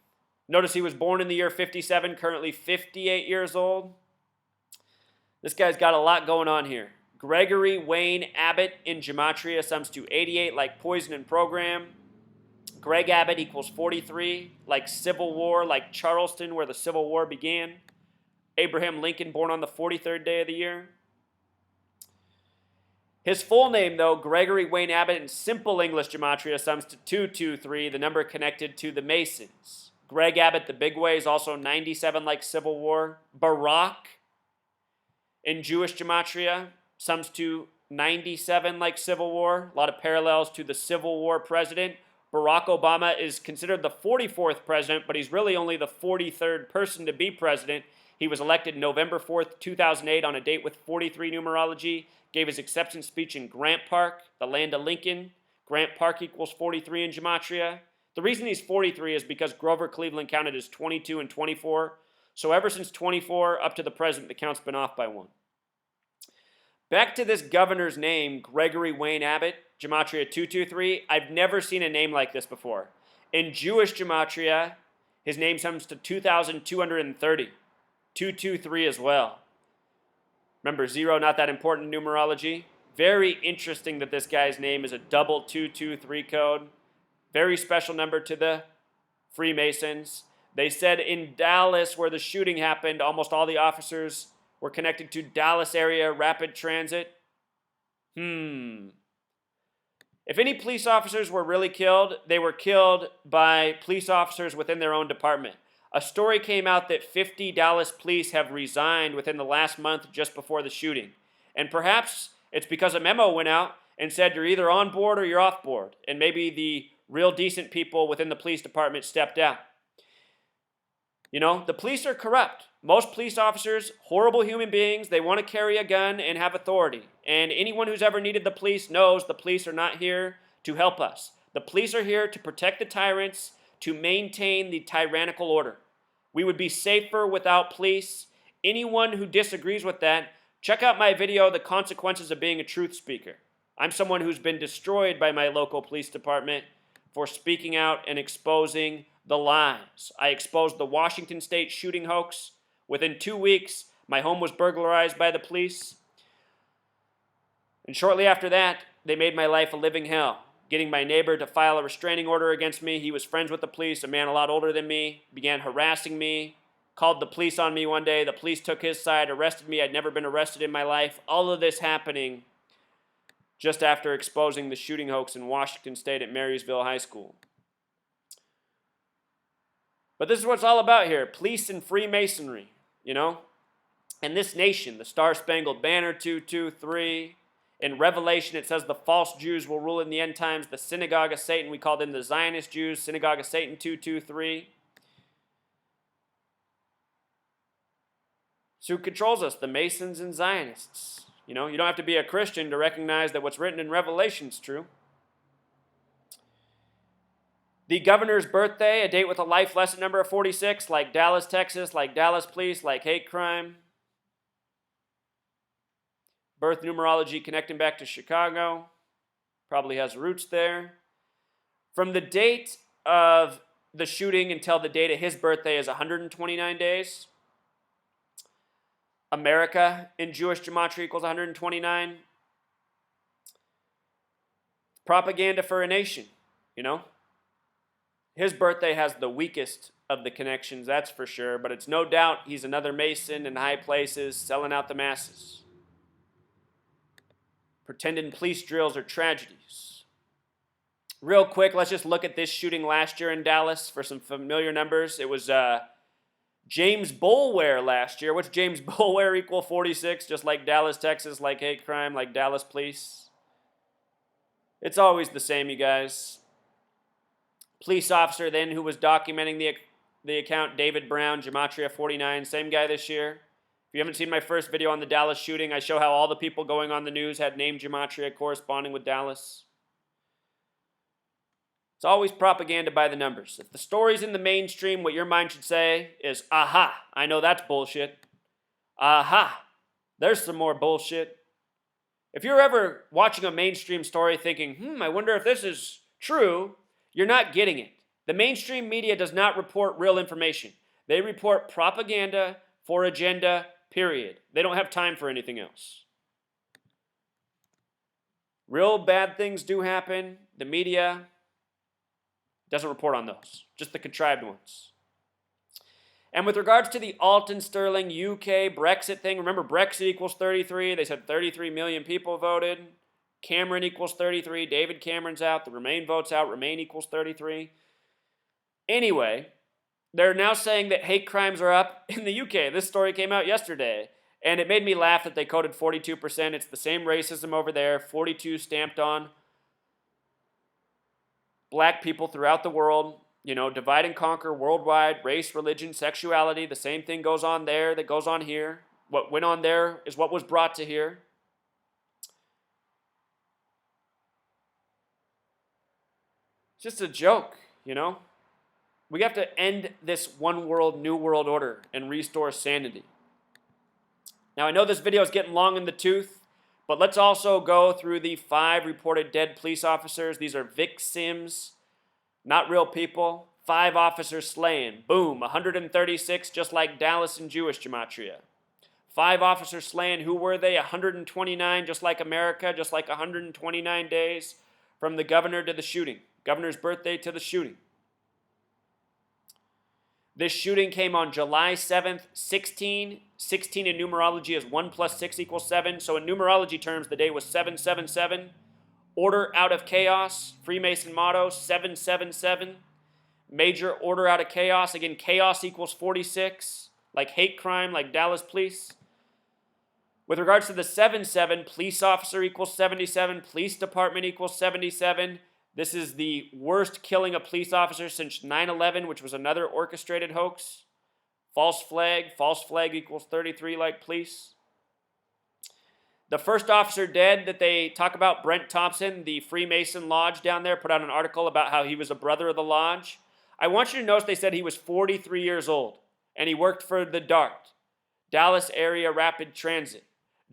Notice he was born in the year 57, currently 58 years old. This guy's got a lot going on here. Gregory Wayne Abbott in gematria sums to 88, like poison and program. Greg Abbott equals 43, like Civil War, like Charleston, where the Civil War began. Abraham Lincoln, born on the 43rd day of the year. His full name, though, Gregory Wayne Abbott, in simple English gematria sums to 223, the number connected to the Masons. Greg Abbott, the big way, is also 97, like Civil War. Barack, in Jewish gematria, sums to 97, like Civil War. A lot of parallels to the Civil War president. Barack Obama is considered the 44th president, but he's really only the 43rd person to be president. He was elected November 4th, 2008 on a date with 43 numerology. Gave his acceptance speech in Grant Park, the land of Lincoln. Grant Park equals 43 in gematria. The reason he's 43 is because Grover Cleveland counted as 22 and 24. So ever since 24 up to the present, the count's been off by one. Back to this governor's name, Gregory Wayne Abbott, gematria 223. I've never seen a name like this before. In Jewish gematria, his name sums to 2,230. 223 as well. Remember, 0, not that important in numerology. Very interesting that this guy's name is a double 223 code. Very special number to the Freemasons. They said in Dallas, where the shooting happened, almost all the officers were connected to Dallas area rapid transit. If any police officers were really killed, they were killed by police officers within their own department. A story came out that 50 Dallas police have resigned within the last month just before the shooting. And perhaps it's because a memo went out and said you're either on board or you're off board. And maybe the real decent people within the police department stepped out. The police are corrupt. Most police officers, horrible human beings, they want to carry a gun and have authority. And anyone who's ever needed the police knows the police are not here to help us. The police are here to protect the tyrants, to maintain the tyrannical order. We would be safer without police. Anyone who disagrees with that, check out my video, The Consequences of Being a Truth Speaker. I'm someone who's been destroyed by my local police department for speaking out and exposing the lies. I exposed the Washington State shooting hoax. Within 2 weeks, my home was burglarized by the police. And shortly after that, they made my life a living hell. Getting my neighbor to file a restraining order against me. He was friends with the police, a man a lot older than me, began harassing me, called the police on me one day. The police took his side, arrested me. I'd never been arrested in my life. All of this happening just after exposing the shooting hoax in Washington State at Marysville High School. But this is what it's all about here, police and Freemasonry, And this nation, the Star-Spangled Banner 223. In Revelation, it says the false Jews will rule in the end times. The synagogue of Satan, we call them the Zionist Jews. Synagogue of Satan 223. So who controls us? The Masons and Zionists. You know, you don't have to be a Christian to recognize that what's written in Revelation is true. The governor's birthday, a date with a life lesson number of 46, like Dallas, Texas, like Dallas police, like hate crime. Birth numerology connecting back to Chicago. Probably has roots there. From the date of the shooting until the date of his birthday is 129 days. America in Jewish gematria equals 129. Propaganda for a nation, you know. His birthday has the weakest of the connections, that's for sure, but it's no doubt he's another Mason in high places selling out the masses. Pretending police drills are tragedies. Real quick, let's just look at this shooting last year in Dallas for some familiar numbers. It was James Boulware last year. What's James Boulware equal? 46, just like Dallas, Texas, like hate crime, like Dallas police. It's always the same, you guys. Police officer then who was documenting the account, David Brown, Gematria 49, same guy this year. If you haven't seen my first video on the Dallas shooting, I show how all the people going on the news had name Gematria corresponding with Dallas. It's always propaganda by the numbers. If the story's in the mainstream, what your mind should say is, aha, I know that's bullshit. Aha, there's some more bullshit. If you're ever watching a mainstream story thinking, I wonder if this is true, you're not getting it. The mainstream media does not report real information. They report propaganda for agenda, period. They don't have time for anything else. Real bad things do happen. The media doesn't report on those, just the contrived ones. And with regards to the Alton Sterling UK Brexit thing, remember Brexit equals 33. They said 33 million people voted. Cameron equals 33. David Cameron's out. The Remain vote's out. Remain equals 33. Anyway, they're now saying that hate crimes are up in the UK. This story came out yesterday. And it made me laugh that they coded 42%. It's the same racism over there. 42 stamped on black people throughout the world. You know, divide and conquer worldwide. Race, religion, sexuality. The same thing goes on there that goes on here. What went on there is what was brought to here. It's just a joke, you know? We have to end this one world, new world order and restore sanity. Now, I know this video is getting long in the tooth, but let's also go through the 5 reported dead police officers. These are victims, not real people. 5 officers slain. Boom, 136, just like Dallas and Jewish gematria. 5 officers slain. Who were they? 129, just like America, just like 129 days from the governor to the shooting. Governor's birthday to the shooting. This shooting came on July 7th, 16. 16 in numerology is 1 plus 6 equals 7. So in numerology terms, the day was 777. Order out of chaos. Freemason motto, 777. Major order out of chaos. Again, chaos equals 46. Like hate crime, like Dallas police. With regards to the 7-7, police officer equals 77. Police department equals 77. This is the worst killing of police officers since 9/11, which was another orchestrated hoax. False flag equals 33 like police. The first officer dead that they talk about, Brent Thompson, the Freemason Lodge down there, put out an article about how he was a brother of the lodge. I want you to notice they said he was 43 years old, and he worked for the DART, Dallas Area Rapid Transit.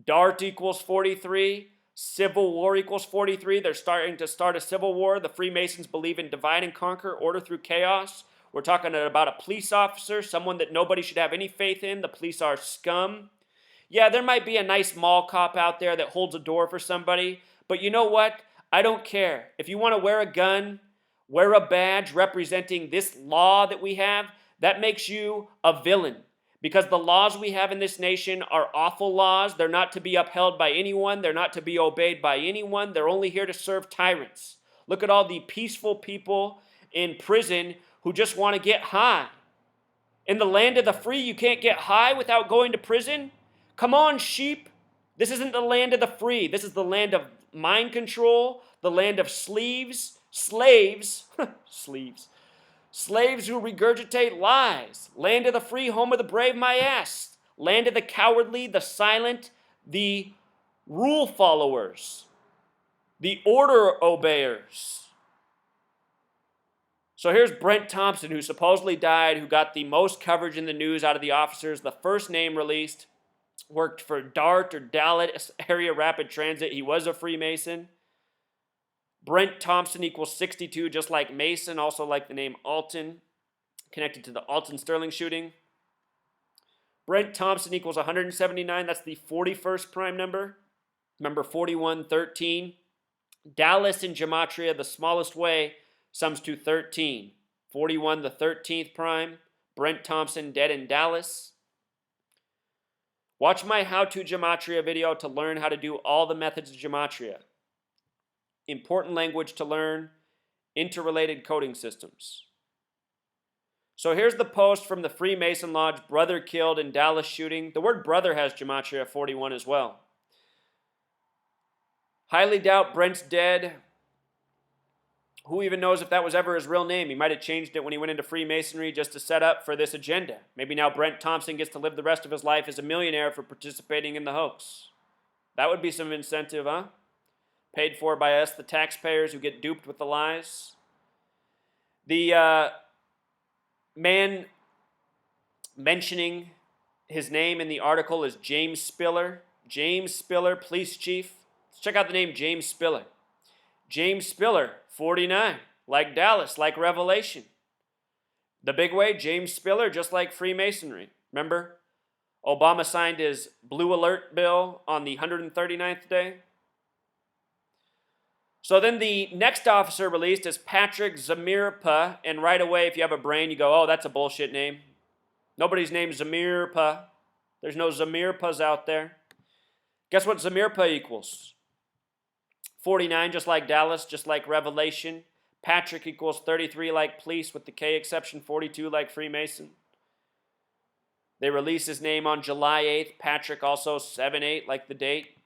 DART equals 43. Civil War equals 43. They're starting to start a civil war. The Freemasons believe in divide and conquer, order through chaos. We're talking about a police officer, someone that nobody should have any faith in. The police are scum. Yeah, there might be a nice mall cop out there that holds a door for somebody, but you know what? I don't care. If you want to wear a gun, wear a badge representing this law that we have, that makes you a villain. Because the laws we have in this nation are awful laws. They're not to be upheld by anyone. They're not to be obeyed by anyone. They're only here to serve tyrants. Look at all the peaceful people in prison who just want to get high. In the land of the free, you can't get high without going to prison. Come on, sheep. This isn't the land of the free. This is the land of mind control, the land of slaves, slaves who regurgitate lies. Land of the free, home of the brave, my ass. Land of the cowardly, the silent, the rule followers, the order obeyers. So here's Brent Thompson, who supposedly died, who got the most coverage in the news out of the officers. The first name released, worked for DART or Dallas Area Rapid Transit. He was a Freemason. Brent Thompson equals 62, just like Mason, also like the name Alton, connected to the Alton Sterling shooting. Brent Thompson equals 179. That's the 41st prime number. Number 4113. Dallas in gematria, the smallest way, sums to 13. 41, the 13th prime. Brent Thompson dead in Dallas. Watch my how-to gematria video to learn how to do all the methods of gematria. Important language to learn, interrelated coding systems. So here's the post from the Freemason Lodge, brother killed in Dallas shooting. The word brother has gematria 41 as well. Highly doubt Brent's dead. Who even knows if that was ever his real name? He might have changed it when he went into Freemasonry just to set up for this agenda. Maybe now Brent Thompson gets to live the rest of his life as a millionaire for participating in the hoax. That would be some incentive, huh? Paid for by us, the taxpayers who get duped with the lies. The man mentioning his name in the article is James Spiller. James Spiller, police chief. Let's check out the name James Spiller. James Spiller, 49, like Dallas, like Revelation. The big way, James Spiller, just like Freemasonry. Remember, Obama signed his blue alert bill on the 139th day. So then the next officer released is Patrick Zamirpa, and right away, if you have a brain, you go, oh, that's a bullshit name. Nobody's named Zamirpa. There's no Zamirpas out there. Guess what Zamirpa equals? 49, just like Dallas, just like Revelation. Patrick equals 33, like police, with the K exception, 42, like Freemason. They released his name on July 8th. Patrick also 7-8, like the date.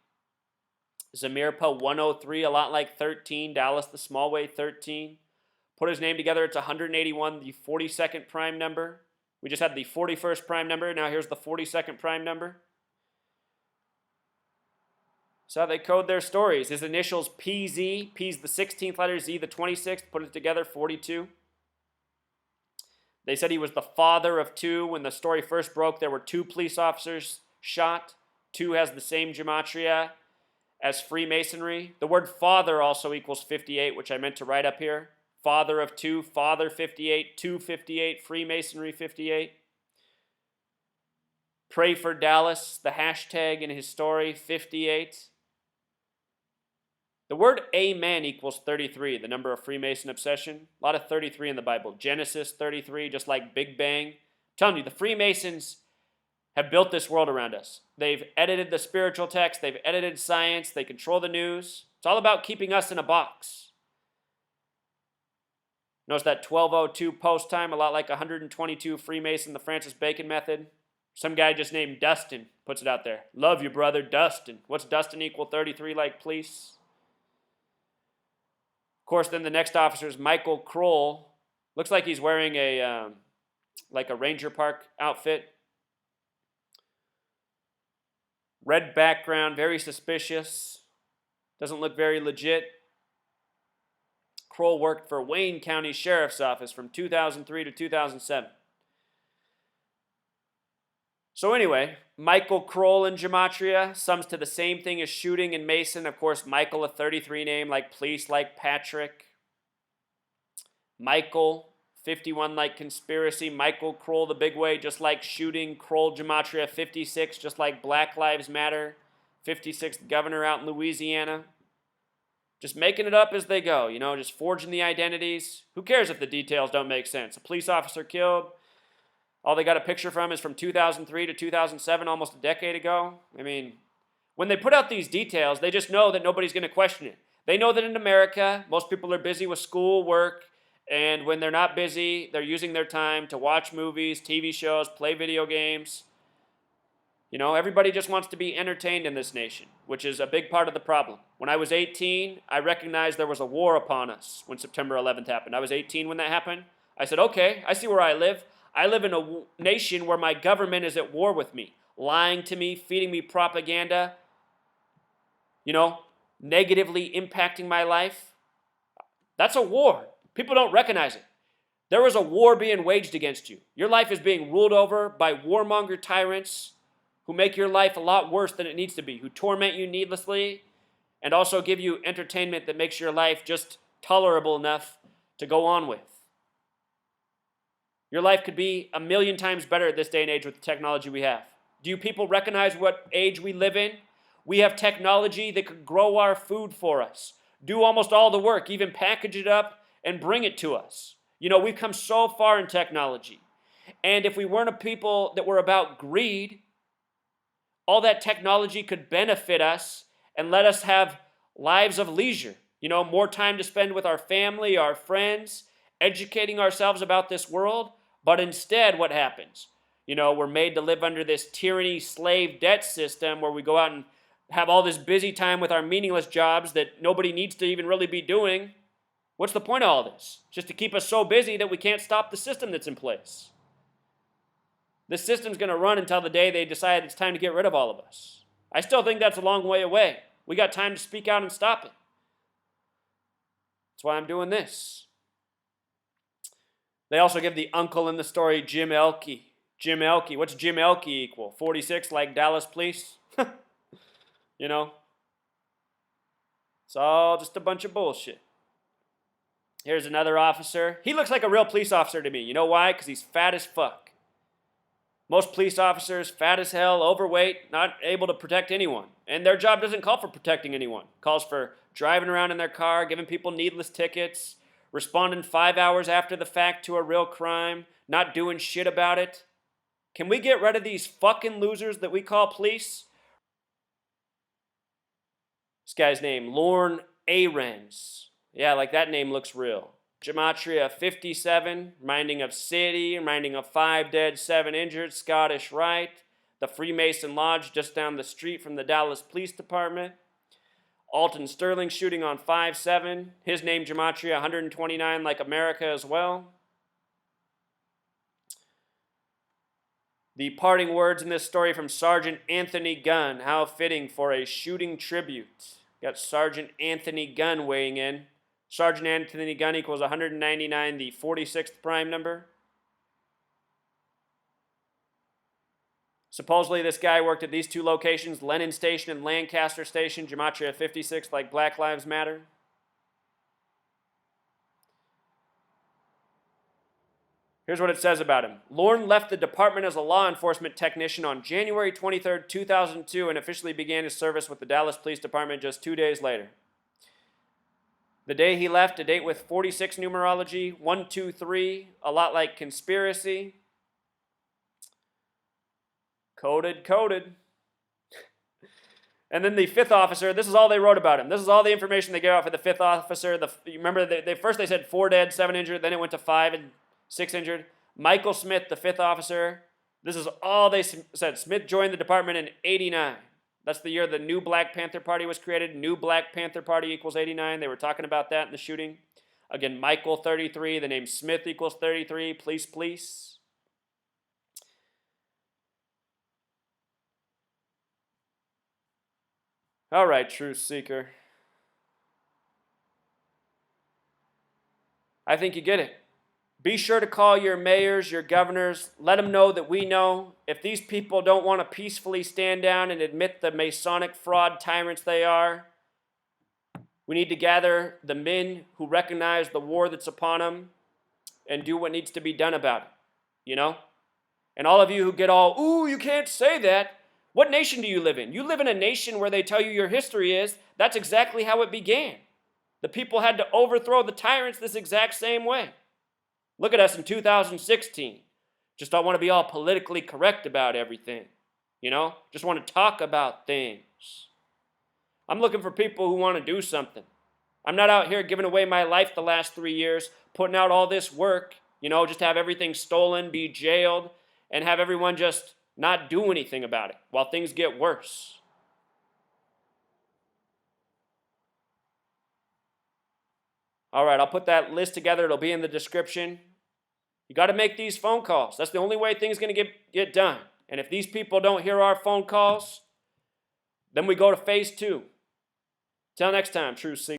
Zamirpa 103, a lot like 13. Dallas, the small way, 13. Put his name together, it's 181, the 42nd prime number. We just had the 41st prime number. Now here's the 42nd prime number. So they code their stories. His initials PZ. P's the 16th letter, Z the 26th. Put it together, 42. They said he was the father of two. When the story first broke, there were 2 police officers shot. 2 has the same gematria as Freemasonry. The word father also equals 58, which I meant to write up here. Father of 2, father 58, 258, Freemasonry 58. Pray for Dallas, the hashtag in his story, 58. The word amen equals 33, the number of Freemason obsession. A lot of 33 in the Bible. Genesis 33, just like Big Bang. I'm telling you, the Freemasons have built this world around us. They've edited the spiritual text. They've edited science. They control the news. It's all about keeping us in a box. Notice that 1202 post time, a lot like 122 Freemason, the Francis Bacon method. Some guy just named Dustin puts it out there. Love you, brother, Dustin. What's Dustin equal 33 like police? Of course, then the next officer is Michael Kroll. Looks like he's wearing a Ranger Park outfit. Red background, very suspicious. Doesn't look very legit. Kroll worked for Wayne County Sheriff's Office from 2003 to 2007. So anyway, Michael Kroll in gematria sums to the same thing as shooting in Mason. Of course, Michael, a 33 name, like police, like Patrick. Michael, 51 like conspiracy. Michael Kroll, the big way, just like shooting. Kroll gematria, 56, just like Black Lives Matter. 56th governor out in Louisiana. Just making it up as they go, you know, just forging the identities. Who cares if the details don't make sense? A police officer killed. All they got a picture from is from 2003 to 2007, almost a decade ago. I mean, when they put out these details, they just know that nobody's going to question it. They know that in America, most people are busy with school, work, and when they're not busy, they're using their time to watch movies, TV shows, play video games. You know, everybody just wants to be entertained in this nation, which is a big part of the problem. When I was 18, I recognized there was a war upon us when September 11th happened. I was 18 when that happened. I said, okay, I see where I live. I live in a nation where my government is at war with me, lying to me, feeding me propaganda, you know, negatively impacting my life. That's a war. People don't recognize it. There is a war being waged against you. Your life is being ruled over by warmonger tyrants who make your life a lot worse than it needs to be, who torment you needlessly, and also give you entertainment that makes your life just tolerable enough to go on with. Your life could be a million times better at this day and age with the technology we have. Do you people recognize what age we live in? We have technology that could grow our food for us, do almost all the work, even package it up and bring it to us. You know, we've come so far in technology. And if we weren't a people that were about greed, all that technology could benefit us and let us have lives of leisure. You know, more time to spend with our family, our friends, educating ourselves about this world. But instead, what happens? You know, we're made to live under this tyranny, slave debt system where we go out and have all this busy time with our meaningless jobs that nobody needs to even really be doing. What's the point of all this? Just to keep us so busy that we can't stop the system that's in place. This system's going to run until the day they decide it's time to get rid of all of us. I still think that's a long way away. We got time to speak out and stop it. That's why I'm doing this. They also give the uncle in the story Jim Elkey. Jim Elkey. What's Jim Elkey equal? 46 like Dallas police? You know? It's all just a bunch of bullshit. Here's another officer. He looks like a real police officer to me. You know why? Because he's fat as fuck. Most police officers, fat as hell, overweight, not able to protect anyone. And their job doesn't call for protecting anyone. It calls for driving around in their car, giving people needless tickets, responding 5 hours after the fact to a real crime, not doing shit about it. Can we get rid of these fucking losers that we call police? This guy's name, Lorne Ahrens. Yeah, like that name looks real. Gematria 57, reminding of city, reminding of 5 dead, 7 injured, Scottish Rite. The Freemason Lodge just down the street from the Dallas Police Department. Alton Sterling shooting on 5-7. His name, Gematria 129, like America as well. The parting words in this story from Sergeant Anthony Gunn. How fitting for a shooting tribute. Got Sergeant Anthony Gunn weighing in. Sergeant Anthony Gunn equals 199, the 46th prime number. Supposedly this guy worked at these 2 locations, Lennon Station and Lancaster Station, Gematria 56, like Black Lives Matter. Here's what it says about him. Lorne left the department as a law enforcement technician on January 23, 2002, and officially began his service with the Dallas Police Department just 2 days later. The day he left, a date with 46 numerology, 123, a lot like conspiracy. Coded. And then the 5th officer, this is all they wrote about him. This is all the information they gave out for the 5th officer. You remember, first they said 4 dead, 7 injured, then it went to 5 and 6 injured. Michael Smith, the 5th officer, this is all they said. Smith joined the department in 89. That's the year the new Black Panther Party was created. New Black Panther Party equals 89. They were talking about that in the shooting. Again, Michael 33. The name Smith equals 33. Police. All right, truth seeker. I think you get it. Be sure to call your mayors, your governors. Let them know that we know. If these people don't want to peacefully stand down and admit the Masonic fraud tyrants they are, we need to gather the men who recognize the war that's upon them and do what needs to be done about it, you know? And all of you who get all, ooh, you can't say that. What nation do you live in? You live in a nation where they tell you your history is. That's exactly how it began. The people had to overthrow the tyrants this exact same way. Look at us in 2016. Just don't want to be all politically correct about everything. You know? Just want to talk about things. I'm looking for people who want to do something. I'm not out here giving away my life the last 3 years, putting out all this work, you know, just have everything stolen, be jailed, and have everyone just not do anything about it while things get worse. All right, I'll put that list together. It'll be in the description. You got to make these phone calls. That's the only way things are going to get done. And if these people don't hear our phone calls, then we go to phase 2. Till next time, true seekers.